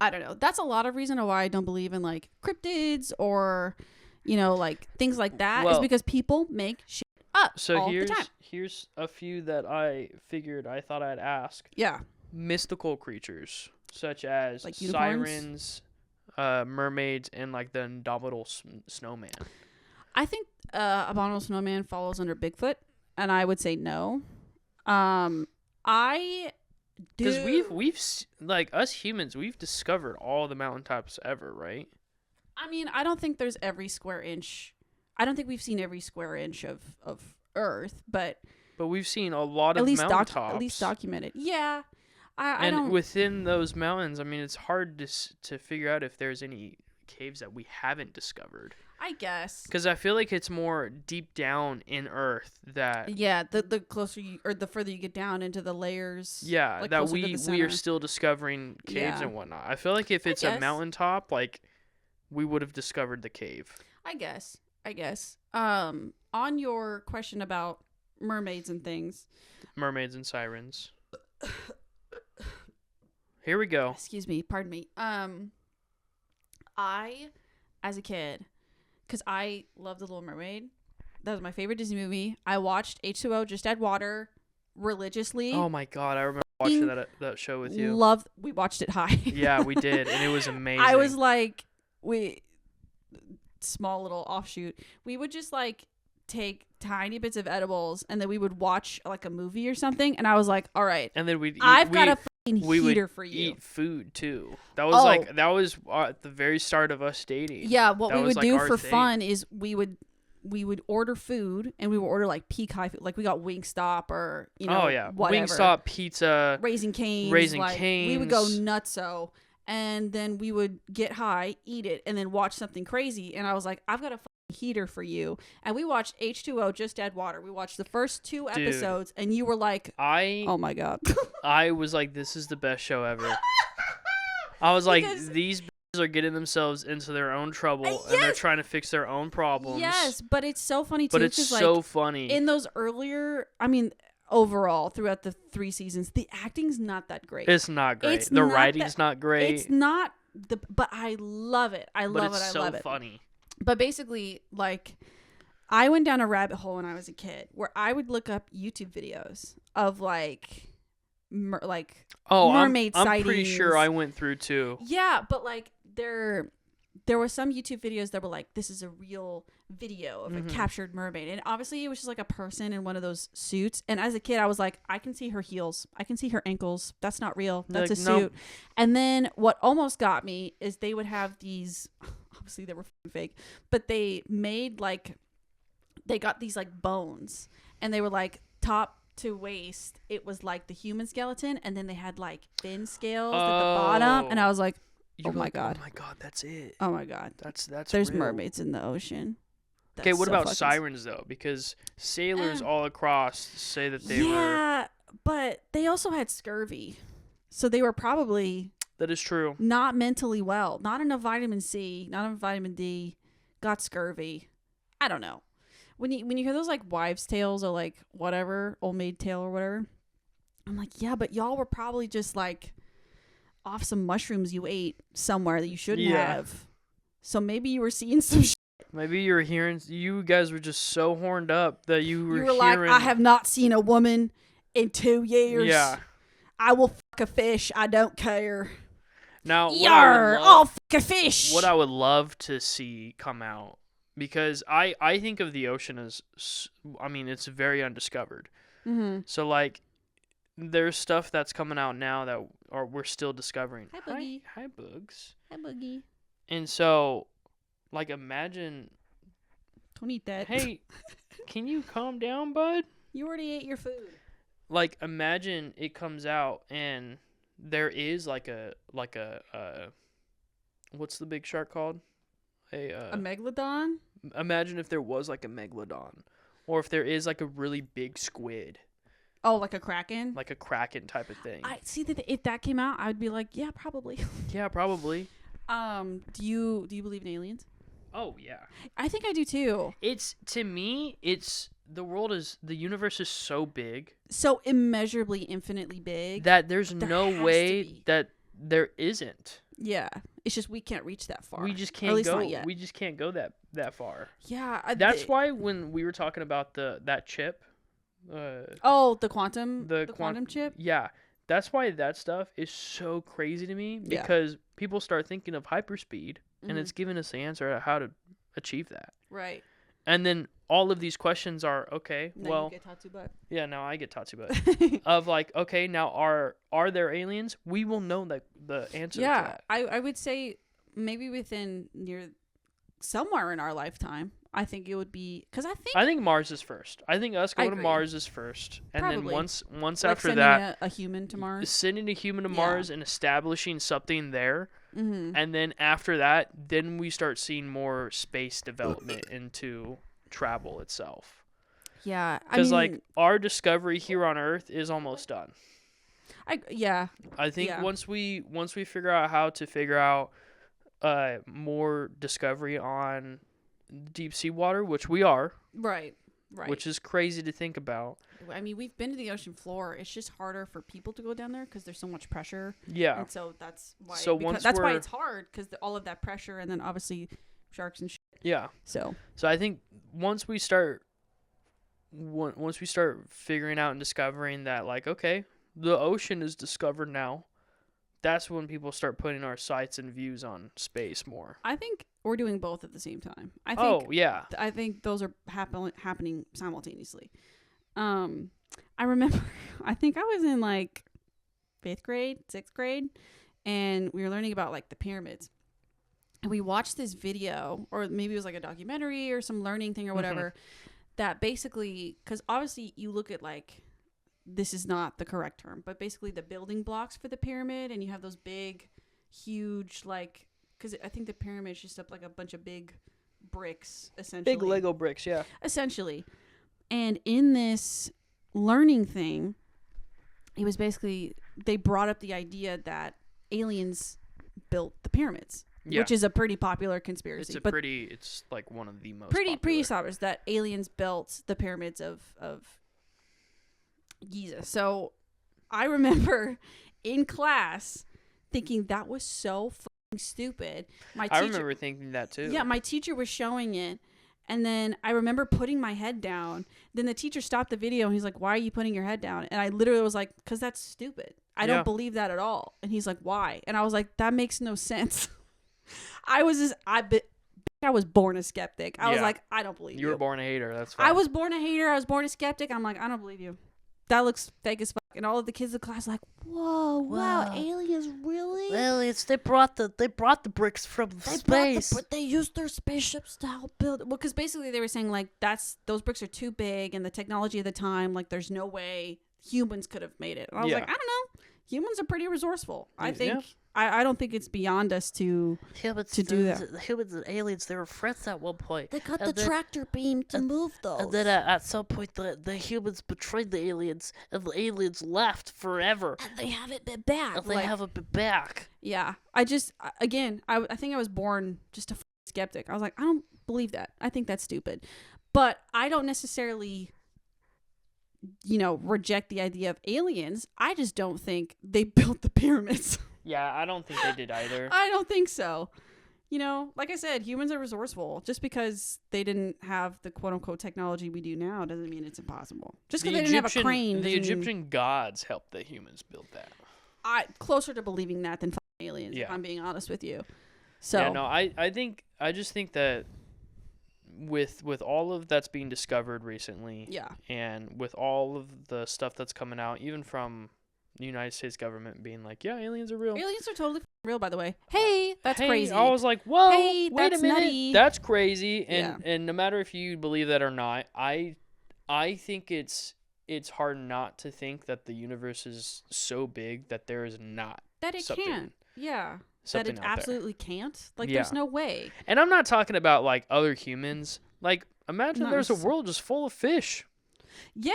I don't know. That's a lot of reason why I don't believe in like cryptids or, like things like that, is because people make shit up all the time. Here's a few that I thought I'd ask. Yeah. Mystical creatures such as like sirens, mermaids, and like the abominable snowman. I think abominable snowman falls under Bigfoot, and I would say no. I do, because we've like us humans, we've discovered all the mountaintops ever, right? I mean, I don't think there's every square inch. I don't think we've seen every square inch of Earth, but we've seen a lot of mountaintops. At least documented. Yeah. I and don't... within those mountains, I mean, it's hard to figure out if there's any caves that we haven't discovered. I guess. Because I feel like it's more deep down in Earth that... Yeah, the closer you... Or the further you get down into the layers. Yeah, like that we are still discovering caves and whatnot. I feel like if it's a mountaintop, like, we would have discovered the cave. I guess. On your question about mermaids and things. Mermaids and sirens. Here we go. Excuse me. Pardon me. I, as a kid, because I loved The Little Mermaid. That was my favorite Disney movie. I watched H2O, Just Add Water, religiously. Oh my god, I remember watching that show with you. We watched it high. Yeah, we did, and it was amazing. I was like, small little offshoot. We would just like take tiny bits of edibles, and then we would watch like a movie or something, and I was like, all right. And then we'd eat. I've got a heater for you. Eat food too. That was at the very start of us dating. Yeah, what we would do for fun is we would order food, and we would order like peak high food. Like we got Wingstop or whatever. Wingstop, pizza, Raising Cane's. We would go nutso, and then we would get high, eat it, and then watch something crazy. And I was like, I've got a heater for you. And we watched H2O, Just Add Water. We watched the first 2 episodes, and you were like, oh my god. I was like, this is the best show ever. I was like, these bitches are getting themselves into their own trouble, and they're trying to fix their own problems. Yes, but it's so funny too. But it's so funny. In those earlier, overall throughout the 3 seasons, the acting's not that great. It's not great. The writing's not great. It's not but I love it. I love it. I love it. It's so funny. But basically, like, I went down a rabbit hole when I was a kid where I would look up YouTube videos of like mermaid sightings. I'm pretty sure I went through too. Yeah, but like there were some YouTube videos that were like, this is a real video of a captured mermaid, and obviously it was just like a person in one of those suits. And as a kid, I was like, I can see her heels, I can see her ankles. That's not real. That's a suit. Nope. And then what almost got me is they would have these. Obviously they were fake, but they made like, they got these like bones, and they were like top to waist. It was like the human skeleton, and then they had like fin scales at the bottom, and I was like, Oh my god. Oh my god, that's it. Oh my god. That's There's real. mermaids in the ocean. Okay, what about sirens though? Because sailors all across say that they were. Yeah, but they also had scurvy, so they were probably. That is true. Not mentally well. Not enough vitamin C. Not enough vitamin D. Got scurvy. I don't know. When you hear those like wives' tales or like whatever, old maid tale or whatever, I'm like, yeah, but y'all were probably just like off some mushrooms you ate somewhere that you shouldn't have. So maybe you were seeing some shit. Maybe you were hearing. You guys were just so horned up that you were hearing, like, I have not seen a woman in 2 years. Yeah. I will fuck a fish. I don't care. Now, I'll fuck a fish. What I would love to see come out, because I think of the ocean as, I mean, it's very undiscovered. Mm-hmm. So, like, there's stuff that's coming out now that we're still discovering. Hi, Boogie. Hi, Boogs. Hi, Boogie. And so, like, imagine. Don't eat that. Hey, can you calm down, bud? You already ate your food. Like, imagine it comes out and there is like a what's the big shark called? A megalodon? Imagine if there was like a megalodon, or if there is like a really big squid. Oh, like a kraken? Like a kraken type of thing. I see that if that came out, I'd be like, yeah, probably. Yeah, probably. Do you believe in aliens? Oh yeah. I think I do too. To me, the universe is so big. So immeasurably, infinitely big. That there's no way that there isn't. Yeah. It's just we can't reach that far. We just can't go. We just can't go that far. Yeah. That's why when we were talking about that chip. The quantum chip? Yeah. That's why that stuff is so crazy to me, because people start thinking of hyperspeed, and it's giving us the answer to how to achieve that. Right. And then all of these questions are, okay, now you get Tatsu butt. Yeah, now I get Tatsu butt. Of like, okay, now are there aliens? We will know the answer to that. I would say maybe within somewhere in our lifetime. I think it would be, because I think Mars is first. I think us going to Mars is first, and probably. Then once like after that, a human to Mars, sending a human to Mars and establishing something there, mm-hmm. and then after that, then we start seeing more space development into travel itself. Yeah, because like our discovery here on Earth is almost done. I think once we figure out how to figure out more discovery on deep sea water, which we are, right, which is crazy to think about. I mean, we've been to the ocean floor. It's just harder for people to go down there because there's so much pressure. Yeah, and so that's why. That's why it's hard, because all of that pressure, and then obviously sharks and shit. Yeah. So I think once we start figuring out and discovering that, like, okay, the ocean is discovered now, that's when people start putting our sights and views on space more. I think we're doing both at the same time. I think those are happening simultaneously. I remember, I think I was in like 5th grade, 6th grade, and we were learning about like the pyramids. And we watched this video, or maybe it was like a documentary or some learning thing or whatever, that basically, because obviously you look at like, this is not the correct term, but basically the building blocks for the pyramid, and you have those big, huge, like, because I think the pyramid is just up like a bunch of big bricks, essentially. Big Lego bricks, yeah. Essentially. And in this learning thing, it was basically, they brought up the idea that aliens built the pyramids. Yeah. Which is a pretty popular conspiracy. It's like one of the most pretty established that aliens built the pyramids of Giza. So I remember in class thinking that was so fucking stupid. I remember thinking that too. Yeah, my teacher was showing it, and then I remember putting my head down. Then the teacher stopped the video and he's like, "Why are you putting your head down?" And I literally was like, "'Cause that's stupid. I don't believe that at all." And he's like, "Why?" And I was like, "That makes no sense." I was born a skeptic. I was like, "I don't believe you." You were born a hater. That's fine. I was born a hater. I was born a skeptic. I'm like, "I don't believe you. That looks fake as fuck." And all of the kids in the class like, "Whoa, wow, aliens, really?" Well, they brought the bricks from space. They used their spaceships to help build it. Well, because basically they were saying like those bricks are too big, and the technology of the time, like there's no way humans could have made it. And I was like, I don't know. Humans are pretty resourceful. I think I don't think it's beyond us to do that. Humans and aliens, they were friends at one point. They got the tractor beam to move those. And then at some point, the humans betrayed the aliens, and the aliens left forever. And they haven't been back. And they haven't been back. Yeah. I think I was born just a skeptic. I was like, I don't believe that. I think that's stupid. But I don't necessarily, reject the idea of aliens. I just don't think they built the pyramids. Yeah, I don't think they did either. I don't think so. Like I said, humans are resourceful. Just because they didn't have the quote-unquote technology we do now doesn't mean it's impossible. Just because they didn't have a crane. The Egyptian gods helped the humans build that. Closer to believing that than aliens, if I'm being honest with you. So yeah, no, I just think that with all of that's being discovered recently, and with all of the stuff that's coming out, even from the United States government being like, yeah, aliens are real. Aliens are totally real, by the way. Hey, that's crazy. I was like, whoa, hey, wait a minute. Nutty. That's crazy. And no matter if you believe that or not, I think it's hard not to think that the universe is so big that there is not that it can. Yeah. That it absolutely can't. Like, there's no way. And I'm not talking about like other humans. Like, imagine there's a world just full of fish. Yeah.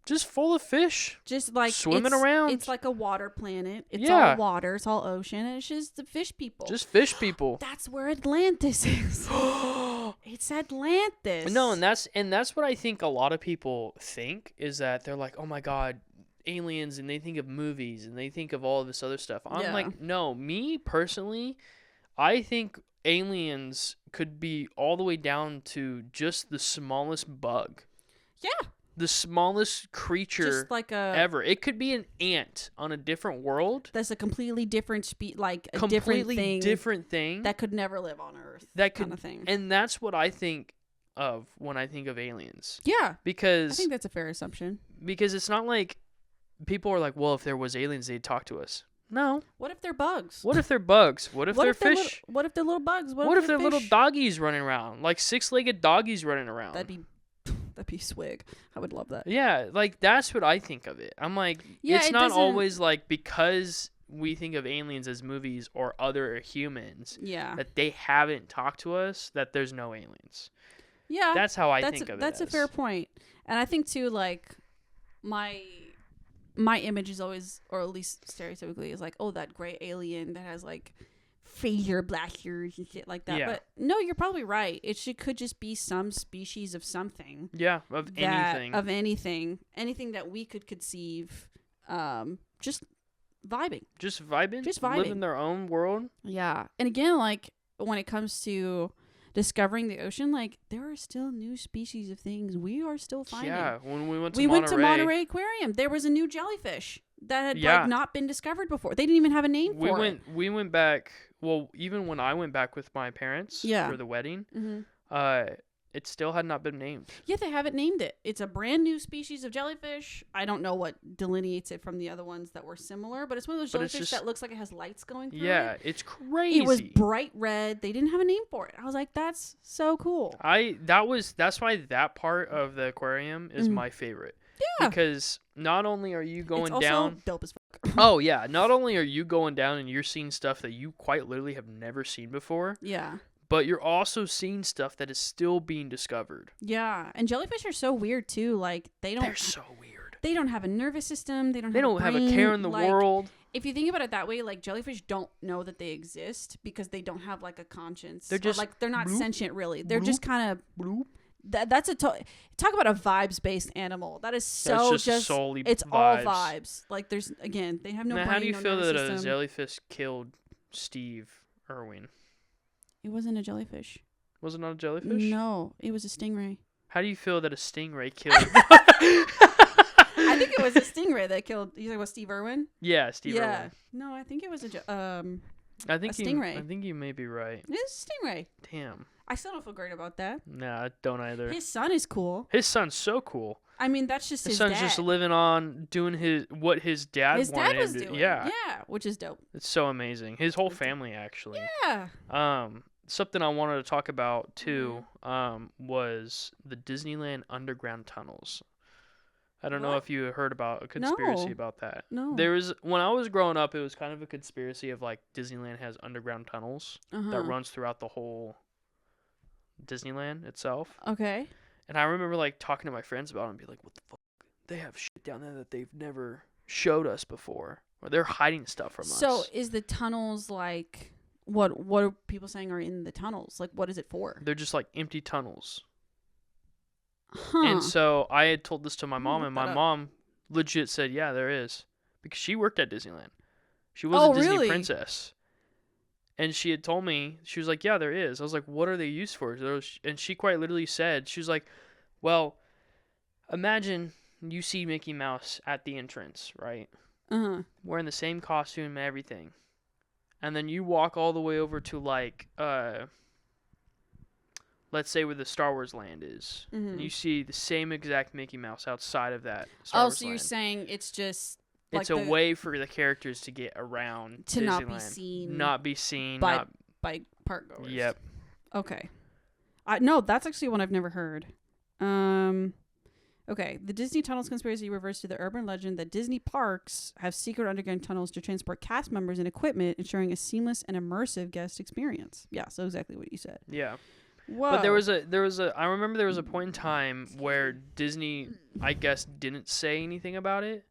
Just full of fish. Just like swimming around. It's like a water planet. It's all water. It's all ocean. And it's just the fish people. Just fish people. That's where Atlantis is. It's Atlantis. No, and that's what I think a lot of people think is that they're like, oh my God, aliens, and they think of movies and they think of all of this other stuff. I'm like, no, me personally, I think aliens could be all the way down to just the smallest bug. Yeah. The smallest creature just like ever. It could be an ant on a different world. That's a completely different completely different thing that could never live on Earth. That kind of thing. And that's what I think of when I think of aliens. Yeah. Because I think that's a fair assumption. Because it's not like people are like, well, if there was aliens, they'd talk to us. No. What if they're bugs? What if they're bugs? What if they're fish? What if they're little bugs? What if they're little doggies running around? Like 6-legged doggies running around. That'd be swig. I would love that. Yeah, like that's what I think of it. I'm like, it's not always like because we think of aliens as movies or other humans that they haven't talked to us, that there's no aliens. Yeah. That's how I think of it. That's a fair point. And I think too, like, my image is always, or at least stereotypically, is like, oh, that gray alien that has like Fraser black hair and shit like that. Yeah. But no, you're probably right. It could just be some species of something. Yeah, of anything. Of anything. Anything that we could conceive. Just vibing. Just vibing. Living their own world. Yeah. And again, like, when it comes to discovering the ocean, like, there are still new species of things we are still finding. Yeah, when we went to Monterey Aquarium, there was a new jellyfish that had like not been discovered before. They didn't even have a name for it. We went back. Well, even when I went back with my parents for the wedding, it still had not been named. Yeah, they haven't named it. It's a brand new species of jellyfish. I don't know what delineates it from the other ones that were similar, but it's one of those jellyfish that looks like it has lights going through it. Yeah, it's crazy. It was bright red. They didn't have a name for it. I was like, that's so cool. That's why that part of the aquarium is my favorite. Yeah. Because not only are you going it's down, also dope as fuck. Oh yeah, not only are you going down and you're seeing stuff that you quite literally have never seen before. Yeah. But you're also seeing stuff that is still being discovered. Yeah, and jellyfish are so weird too. Like they're so weird. They don't have a nervous system. They don't have a care in the world. If you think about it that way, like jellyfish don't know that they exist because they don't have like a conscience. They're just like they're not sentient really. They're just kind of bloop. That's talk about a vibes-based animal. That is so just solely it's vibes. all vibes. Like they have no brain. How do you feel that system. A jellyfish killed Steve Irwin? It wasn't a jellyfish. Was it not a jellyfish? No, it was a stingray. How do you feel that a stingray killed? I think it was a stingray that killed. You talking about Steve Irwin? Yeah, Steve Irwin. Yeah. No, I think it was a stingray. I think you may be right. It's a stingray. Damn. I still don't feel great about that. Nah, I don't either. His son is cool. His son's so cool. I mean, that's just his son's dad. just living on doing what his dad wanted was him to doing. Yeah. Yeah, which is dope. It's so amazing. His whole family, actually. Yeah. Something I wanted to talk about, too, was the Disneyland underground tunnels. I don't know if you heard about a conspiracy about that. No. When I was growing up, it was kind of a conspiracy of like Disneyland has underground tunnels that runs throughout the whole Disneyland itself. Okay. And I remember like talking to my friends about it and be like, what the fuck? They have shit down there that they've never showed us before. Or they're hiding stuff from us. So is the tunnels like, what are people saying are in the tunnels? Like, what is it for? They're just like empty tunnels. Huh. And so I had told this to my mom, and my mom legit said, yeah, there is. Because she worked at Disneyland. She was a Disney princess. And she had told me, she was like, yeah, there is. I was like, what are they used for? And she quite literally said, she was like, well, imagine you see Mickey Mouse at the entrance, right? Wearing the same costume and everything. And then you walk all the way over to like, let's say where the Star Wars land is. And you see the same exact Mickey Mouse outside of that Star Wars land. You're saying it's just... It's a way for the characters to get around to Disneyland. Not be seen. By park goers. Yep. Okay. No, that's actually one I've never heard. Okay. The Disney Tunnels conspiracy refers to the urban legend that Disney parks have secret underground tunnels to transport cast members and equipment, ensuring a seamless and immersive guest experience. Yeah, so exactly what you said. Yeah. Whoa. But I remember there was a point in time where Disney, I guess, didn't say anything about it.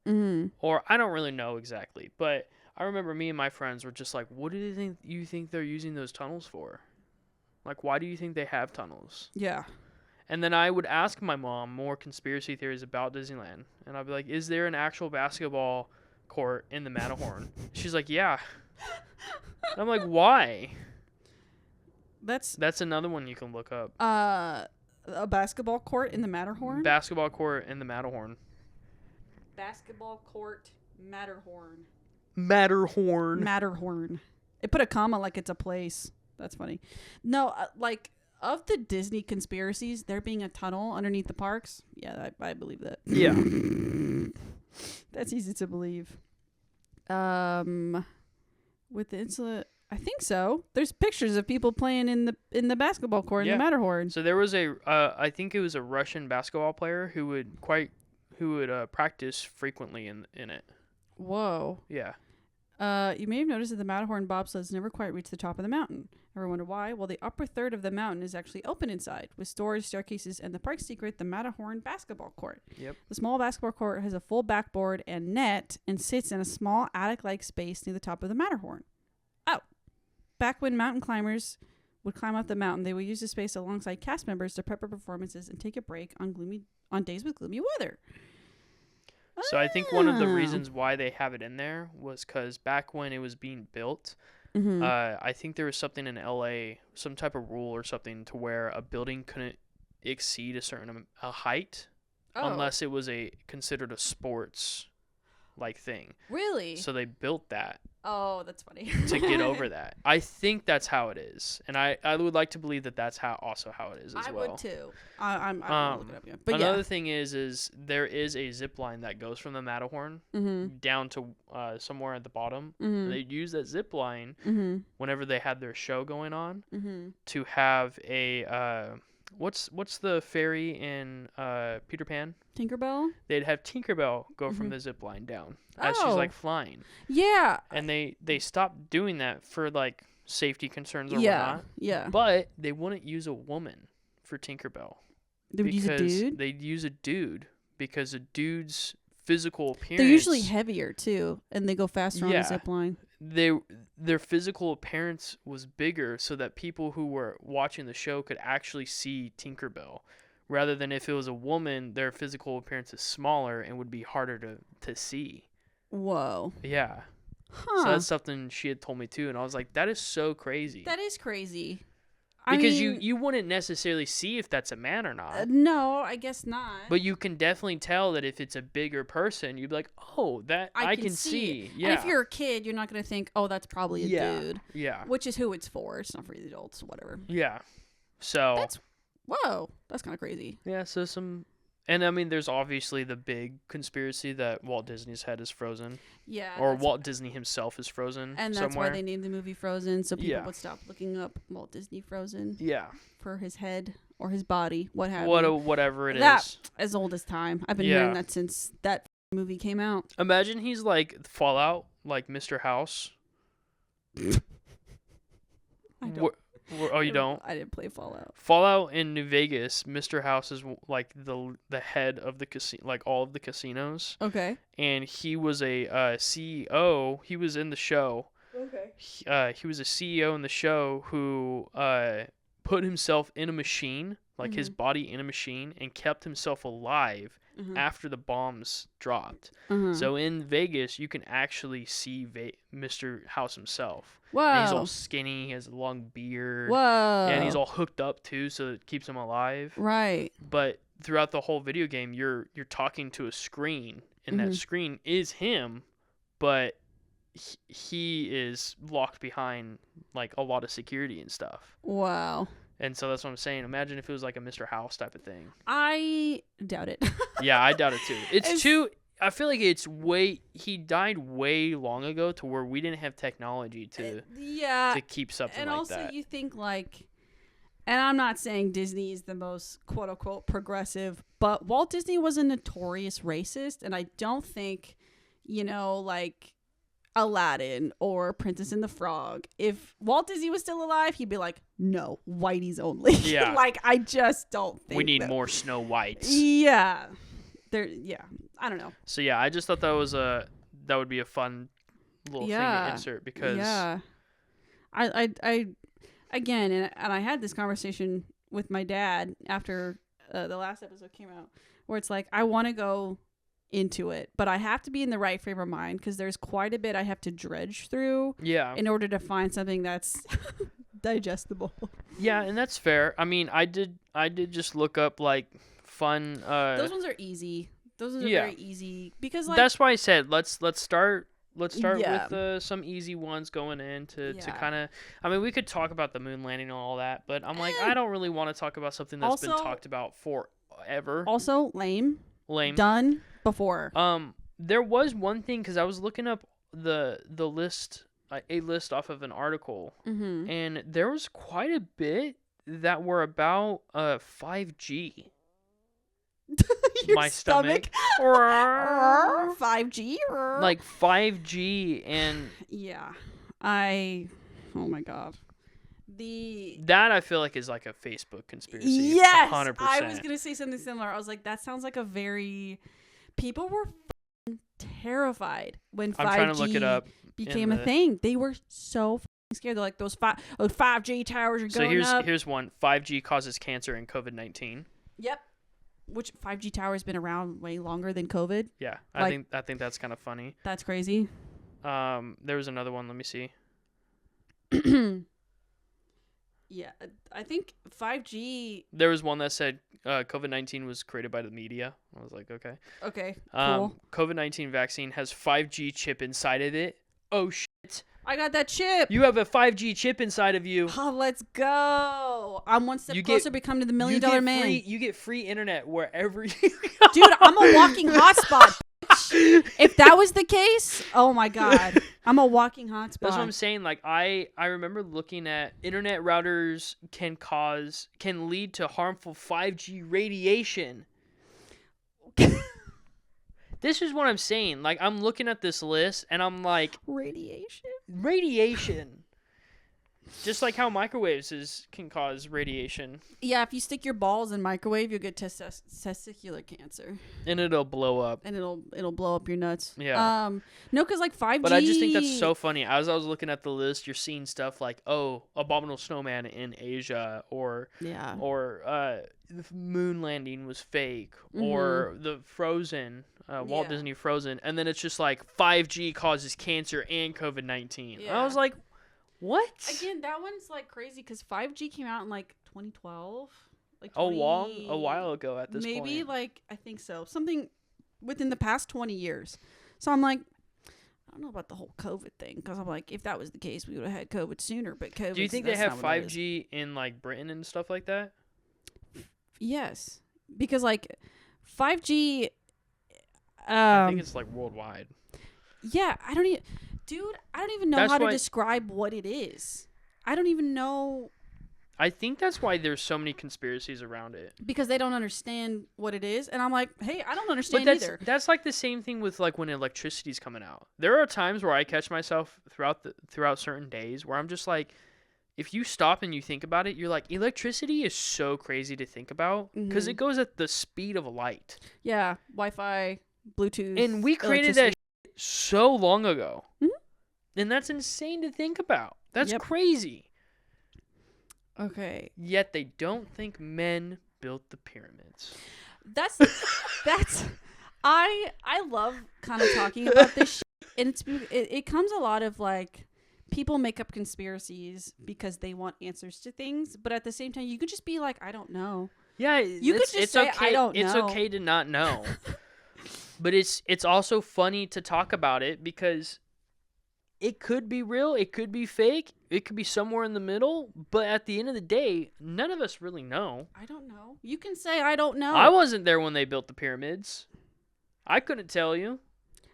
Or I don't really know exactly. But I remember me and my friends were just like, what do you think they're using those tunnels for? Like, why do you think they have tunnels? Yeah. And then I would ask my mom more conspiracy theories about Disneyland. And I'd be like, is there an actual basketball court in the Matterhorn? She's like, yeah. And I'm like, why? That's another one you can look up. A basketball court in the Matterhorn? Basketball court in the Matterhorn. Basketball court Matterhorn. Matterhorn. It put a comma like it's a place. That's funny. No, like, of the Disney conspiracies, there being a tunnel underneath the parks, yeah, I believe that. Yeah. That's easy to believe. With the insula... I think so. There's pictures of people playing in the basketball court in the Matterhorn. So there was I think it was a Russian basketball player who would practice frequently in it. Whoa. Yeah. You may have noticed that the Matterhorn bobsleds never quite reach the top of the mountain. Ever wonder why? Well, the upper third of the mountain is actually open inside, with stores, staircases, and the park secret, the Matterhorn basketball court. Yep. The small basketball court has a full backboard and net and sits in a small attic-like space near the top of the Matterhorn. Oh. Back when mountain climbers would climb up the mountain, they would use the space alongside cast members to prep for performances and take a break on days with gloomy weather. So I think one of the reasons why they have it in there was because back when it was being built, I think there was something in LA, some type of rule or something to where a building couldn't exceed a certain height unless it was considered a sports like thing. Really? So they built that. Oh, that's funny. To get over that. I think that's how it is. And I would like to believe that that's how it is as well. I would too. I'm looking it up again. But another thing is there is a zip line that goes from the Matterhorn down to somewhere at the bottom. And they'd use that zip line whenever they had their show going on to have a what's the fairy in Peter Pan? Tinkerbell? They'd have Tinkerbell go from the zip line down as she's like flying. Yeah. And they stopped doing that for like safety concerns or whatnot. Yeah. But they wouldn't use a woman for Tinkerbell. They would use a dude? They'd use a dude because a dude's physical appearance. They're usually heavier too, and they go faster on the zip line. Their physical appearance was bigger so that people who were watching the show could actually see Tinkerbell. Rather than if it was a woman, their physical appearance is smaller and would be harder to see. Whoa. Yeah. Huh. So that's something she had told me too, and I was like, that is so crazy. That is crazy. Because you wouldn't necessarily see if that's a man or not. No, I guess not. But you can definitely tell that if it's a bigger person, you'd be like, oh, that I can see. Yeah. And if you're a kid, you're not going to think, oh, that's probably a dude. Yeah. Which is who it's for. It's not for the adults, whatever. Yeah. So. That's kind of crazy. Yeah, so and I mean, there's obviously the big conspiracy that Walt Disney's head is frozen. Yeah. Or Walt Disney himself is frozen. And that's why they named the movie Frozen, so people would stop looking up Walt Disney Frozen. Yeah. For his head. or his body, what have you. Whatever it that, is. As old as time. I've been hearing that since that movie came out. Imagine he's like Fallout, like Mr. House. I don't. Oh, you don't? I didn't play Fallout. Fallout in New Vegas, Mr. House is like the head of the casino, like all of the casinos. Okay. And he was a CEO. He was in the show. Okay. He was a CEO in the show who put himself in a machine, like his body in a machine, and kept himself alive after the bombs dropped. So in Vegas, you can actually see Mr. House himself. Whoa. And he's all skinny. He has a long beard. Whoa. And he's all hooked up too, so it keeps him alive. Right. But throughout the whole video game, you're talking to a screen, and that screen is him, but he is locked behind like a lot of security and stuff. Wow. And so that's what I'm saying. Imagine if it was like a Mr. House type of thing. I doubt it. Yeah, I doubt it too. It's too. I feel like he died way long ago to where we didn't have technology to keep something like that. And also you think like, and I'm not saying Disney is the most quote unquote progressive, but Walt Disney was a notorious racist, and I don't think, like Aladdin or Princess and the Frog, if Walt Disney was still alive, he'd be like, no, whiteys only. Yeah. Like, I just don't think we need more Snow Whites. Yeah. I don't know. So yeah, I just thought that would be a fun little thing to insert because I again, and I had this conversation with my dad after the last episode came out, where it's like I want to go into it, but I have to be in the right frame of mind because there's quite a bit I have to dredge through in order to find something that's digestible. Yeah, and that's fair. I mean, I did just look up like fun those ones are easy. Those ones are very easy because like that's why I said let's start with some easy ones going in to kind of. I mean, we could talk about the moon landing and all that, but I'm like, I don't really want to talk about something that's been talked about forever. Also, lame. Done before. There was one thing because I was looking up the list, a list off of an article, and there was quite a bit that were about 5G. Your my stomach. 5G? Like 5G and... Yeah. Oh my God. That I feel like is like a Facebook conspiracy. Yes! 100%. I was going to say something similar. I was like, that sounds like a very... People were terrified when 5G I'm trying to look it up became a thing. They were so scared. They're like, those 5G towers are going up. So here's one. 5G causes cancer and COVID-19. Yep. Which 5G tower has been around way longer than COVID. Yeah, I think that's kind of funny. That's crazy. There was another one. Let me see. Yeah, I think 5G. There was one that said COVID-19 was created by the media. I was like, okay. Okay. Cool. COVID-19 vaccine has 5G chip inside of it. Oh shit. I got that chip. You have a 5G chip inside of you. Oh, let's go. I'm one step closer to becoming the $1 million man. You get free internet wherever you go. Dude, I'm a walking hotspot. If that was the case, oh my God. I'm a walking hotspot. That's what I'm saying. Like I remember looking at internet routers can lead to harmful 5G radiation. This is what I'm saying. Like, I'm looking at this list, and I'm like... Radiation. Just like how microwaves can cause radiation. Yeah, if you stick your balls in microwave, you'll get testicular cancer. And it'll blow up. And it'll blow up your nuts. Yeah. No, because like 5G... But I just think that's so funny. As I was looking at the list, you're seeing stuff like, Abominable Snowman in Asia, or the moon landing was fake, or the Frozen... Walt Disney Frozen, and then it's just like 5G causes cancer and COVID-19. Yeah. I was like, what? Again, that one's like crazy because 5G came out in like 2012. Like a while ago at this point. Maybe like, I think so. Something within the past 20 years. So I'm like, I don't know about the whole COVID thing because I'm like, if that was the case, we would have had COVID sooner. But COVID. Do you think they have 5G in like Britain and stuff like that? Yes, because like 5G. I think it's like worldwide. Yeah, I don't even know how to describe what it is. I don't even know. I think that's why there's so many conspiracies around it. Because they don't understand what it is. And I'm like, hey, I don't understand But either. that's like the same thing with like when electricity's coming out. There are times where I catch myself throughout certain days where I'm just like, if you stop and you think about it, you're like, electricity is so crazy to think about because it goes at the speed of light. Yeah, Wi-Fi, Bluetooth. And we created that so long ago. And that's insane to think about. That's crazy. Okay. Yet they don't think men built the pyramids. That's I love kind of talking about this shit. And it comes a lot of like people make up conspiracies because they want answers to things, but at the same time you could just be like, I don't know. Yeah, you could just say okay. I don't know. It's okay to not know. But it's also funny to talk about it because it could be real, it could be fake, it could be somewhere in the middle, but at the end of the day, none of us really know. I don't know. You can say I don't know. I wasn't there when they built the pyramids. I couldn't tell you.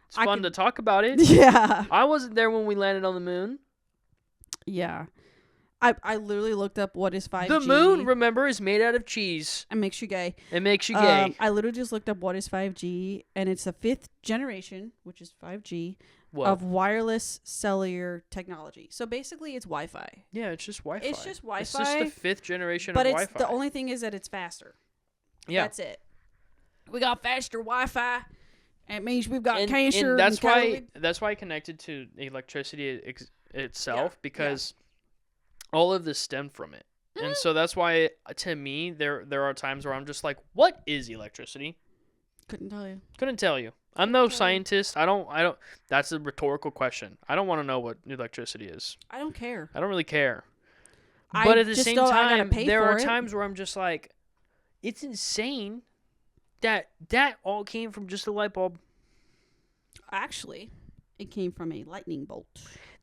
It's fun to talk about it. Yeah. I wasn't there when we landed on the moon. Yeah. I literally looked up what is 5G. The moon, remember, is made out of cheese. It makes you gay. It makes you gay. I literally just looked up what is 5G, and it's the 5th generation, which is 5G, of wireless cellular technology. So basically, it's Wi-Fi. Yeah, it's just Wi-Fi. It's just Wi-Fi. It's just the 5th generation of Wi-Fi. But Wi-Fi. the only thing is that it's faster. Yeah. That's it. We got faster Wi-Fi. It means we've got cancer. And that's why I connected to electricity itself, because all of this stemmed from it. And so that's why, to me, there are times where I'm just like, what is electricity? Couldn't tell you. I'm no scientist. I don't. That's a rhetorical question. I don't want to know what electricity is. I don't care. I don't really care. But at the same time, there are times where I'm just like, it's insane that all came from just a light bulb. Actually, it came from a lightning bolt.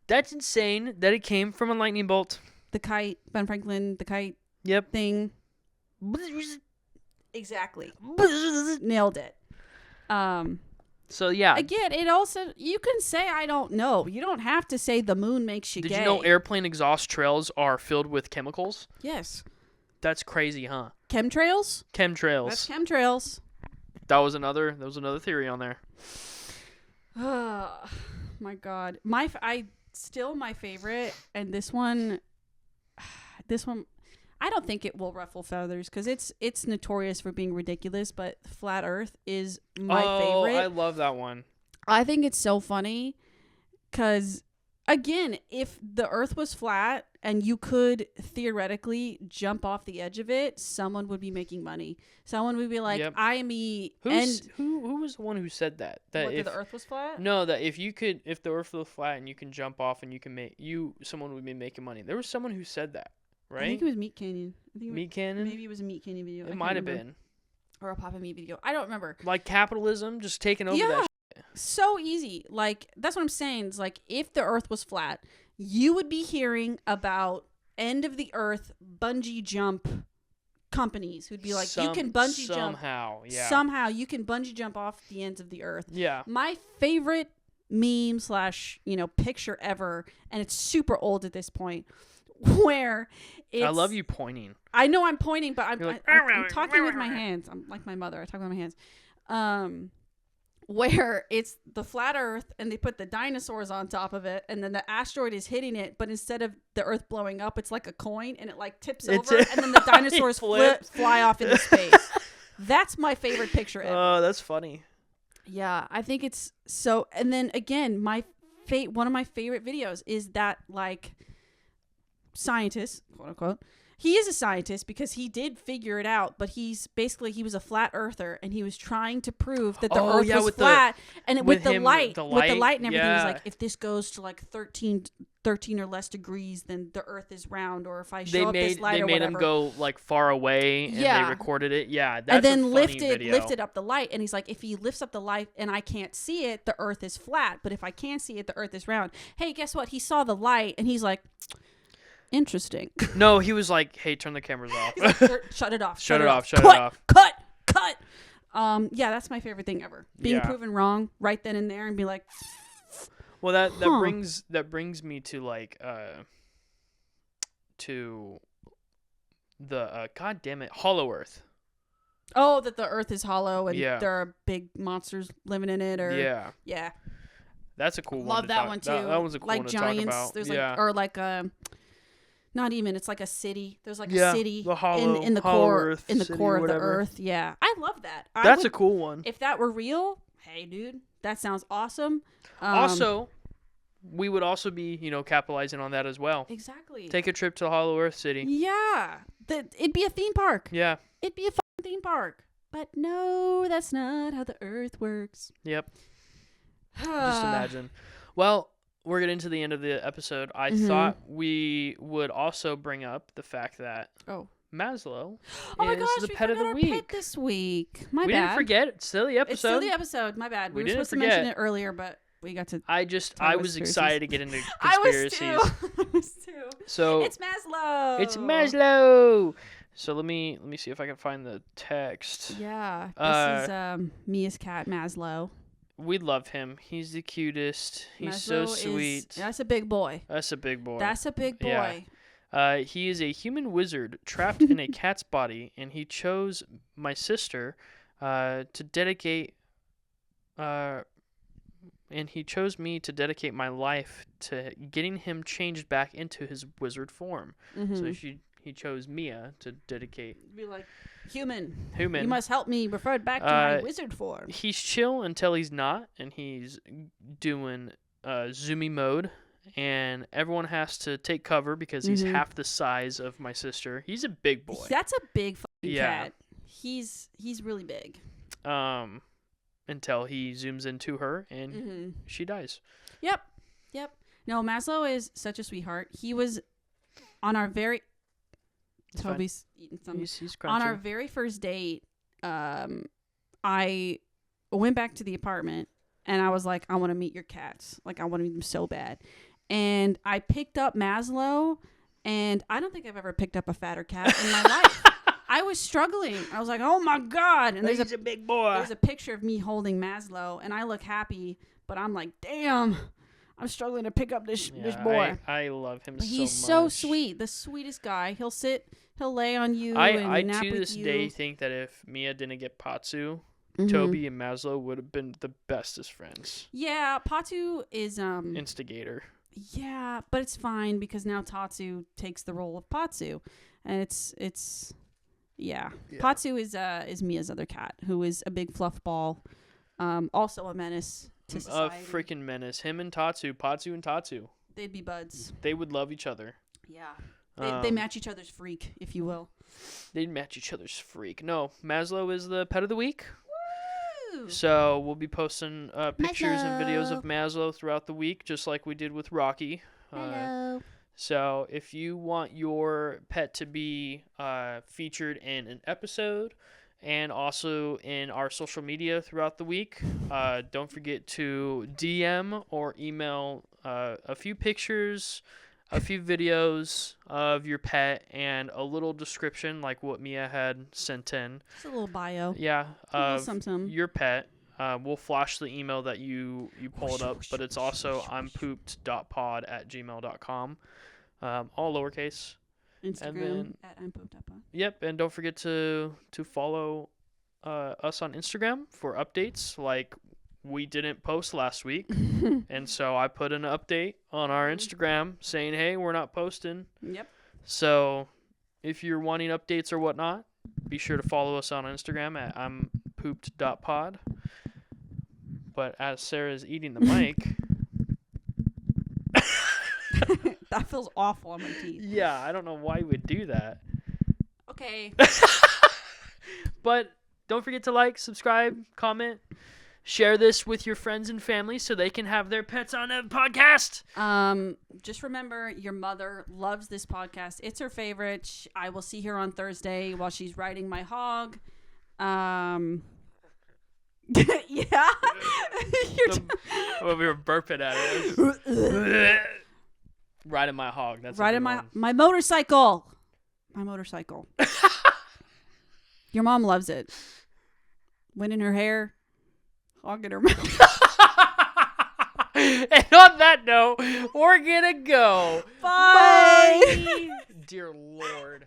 That's insane that it came from a lightning bolt. The kite, Ben Franklin, the kite thing. Exactly. Nailed it. So, yeah. Again, it also, you can say I don't know. You don't have to say the moon makes you gay. Did you know airplane exhaust trails are filled with chemicals? Yes. That's crazy, huh? Chemtrails? Chemtrails. That's chemtrails. That was another theory on there. Oh, my God. My favorite, and this one, I don't think it will ruffle feathers because it's notorious for being ridiculous, but Flat Earth is my favorite. I love that one. I think it's so funny because, again, if the Earth was flat and you could theoretically jump off the edge of it, someone would be making money. Someone would be like, who was the one who said that? That if the Earth was flat? No, that if the Earth was flat and you can jump off and someone would be making money. There was someone who said that. Right? I think it was Meat Canyon. Meat Canyon? Maybe it was a Meat Canyon video. It might have been. Or a Papa Meat video. I don't remember. Like capitalism just taking over that shit. So easy. Like, that's what I'm saying. It's like, if the Earth was flat, you would be hearing about end of the Earth bungee jump companies who'd be like, you can bungee jump. Somehow you can bungee jump off the ends of the Earth. Yeah. My favorite meme / picture ever, and it's super old at this point, where I love you pointing. I know I'm pointing, but I'm talking with my hands. I'm like my mother. I talk with my hands. Where it's the flat Earth and they put the dinosaurs on top of it, and then the asteroid is hitting it, but instead of the Earth blowing up, it's like a coin, and it like tips over, and then the dinosaurs fly off into space. That's my favorite picture ever. Oh, that's funny. Yeah, I think it's so. And then again, one of my favorite videos is that like scientist, quote unquote. He is a scientist because he did figure it out, but he was a flat earther, and he was trying to prove that the Earth was flat, and with the light and everything. Yeah. He's like, if this goes to like 13 or less degrees, then the Earth is round. Or if I show up this light or whatever. They made him go like far away, and they recorded it. Yeah, that's and then a funny video. lifted up the light, and he's like, if he lifts up the light and I can't see it, the Earth is flat. But if I can see it, the Earth is round. Hey, guess what? He saw the light, and he's like, interesting. No, he was like, hey, turn the cameras off. Like, shut it off. Shut it off. Cut. Yeah, that's my favorite thing ever. Being proven wrong right then and there, and be like, well, that brings me to like to God damn it, Hollow Earth. Oh, that the Earth is hollow and Yeah. there are big monsters living in it, or Yeah. That's a cool one. love that one too. That one's a cool like one to giants. talk about. There's yeah. like or like not even. It's like a city. There's like Yeah, a city the hollow, in the hollow core Earth in the city core or of the whatever. Earth. Yeah, I love that. That's a cool one. If that were real, hey, dude, that sounds awesome. Also, we would also be, capitalizing on that as well. Exactly. Take a trip to Hollow Earth City. Yeah, it'd be a theme park. Yeah. It'd be a fucking theme park. But no, that's not how the Earth works. Yep. Just imagine. Well, we're getting to the end of the episode. I thought we would also bring up the fact that Maslow is the pet of the week. Pet this week. My we bad. didn't forget. It's still the episode. It's still the episode. My bad. We were supposed to mention it earlier, but we got to. I was excited to get into conspiracies. I was too. So it's Maslow. It's Maslow. So let me see if I can find the text. Yeah, this is Mia's cat, Maslow. We love him. He's the cutest. He's Maslow so sweet. That's a big boy. That's a big boy. That's a big boy. Yeah. He is a human wizard trapped in a cat's body, and he chose my sister to dedicate. And he chose me to dedicate my life to getting him changed back into his wizard form. Mm-hmm. So he chose Mia to dedicate. Be like, human. You must help me revert back to my wizard form. He's chill until he's not, and he's doing zoomy mode, and everyone has to take cover because he's half the size of my sister. He's a big boy. That's a big fucking cat. He's really big. Until he zooms into her and she dies. Yep. No, Maslow is such a sweetheart. He was on our very... Toby's eating something. He's crunchy. On our very first date, I went back to the apartment and I was like, I want to meet your cats. Like, I want to meet them so bad. And I picked up Maslow, and I don't think I've ever picked up a fatter cat in my life. I was struggling. I was like, oh my God. And he's a big boy. There's a picture of me holding Maslow, and I look happy, but I'm like, damn, I'm struggling to pick up this boy. I love him so much. He's so sweet. The sweetest guy. He'll lay on you I and nap to with this you. day think that if Mia didn't get Patsu, Toby and Maslow would have been the bestest friends. Yeah, Patu is instigator. Yeah, but it's fine because now Tatsu takes the role of Patsu, and it's Patsu is Mia's other cat, who is a big fluff ball, also a menace to society. A freaking menace. Him and Tatsu, Patsu and Tatsu. They'd be buds. They would love each other. Yeah. They match each other's freak, if you will. They'd match each other's freak. No, Maslow is the pet of the week. Woo! So we'll be posting pictures and videos of Maslow throughout the week, just like we did with Rocky. Hello. So if you want your pet to be featured in an episode and also in our social media throughout the week, don't forget to DM or email a few pictures, a few videos of your pet, and a little description like what Mia had sent in. Just a little bio. Yeah, of some. your pet. We'll flash the email that you pulled up, but it's also impooped.pod@gmail.com. All lowercase. Instagram at impooped.pod. Yep, and don't forget to follow us on Instagram for updates. Like, we didn't post last week, and so I put an update on our Instagram saying, hey, we're not posting. Yep. So if you're wanting updates or whatnot, be sure to follow us on Instagram at impooped.pod. But as Sarah's eating the mic... That feels awful on my teeth. Yeah, I don't know why you would do that. Okay. But don't forget to like, subscribe, comment, share this with your friends and family so they can have their pets on a podcast. Just remember, your mother loves this podcast. It's her favorite. I will see her on Thursday while she's riding my hog. Yeah. Well, we were burping at it. Riding my hog. That's riding my motorcycle. My motorcycle. Your mom loves it. Wind in her hair, hog in her mouth. And on that note, we're gonna go. Bye. Dear Lord.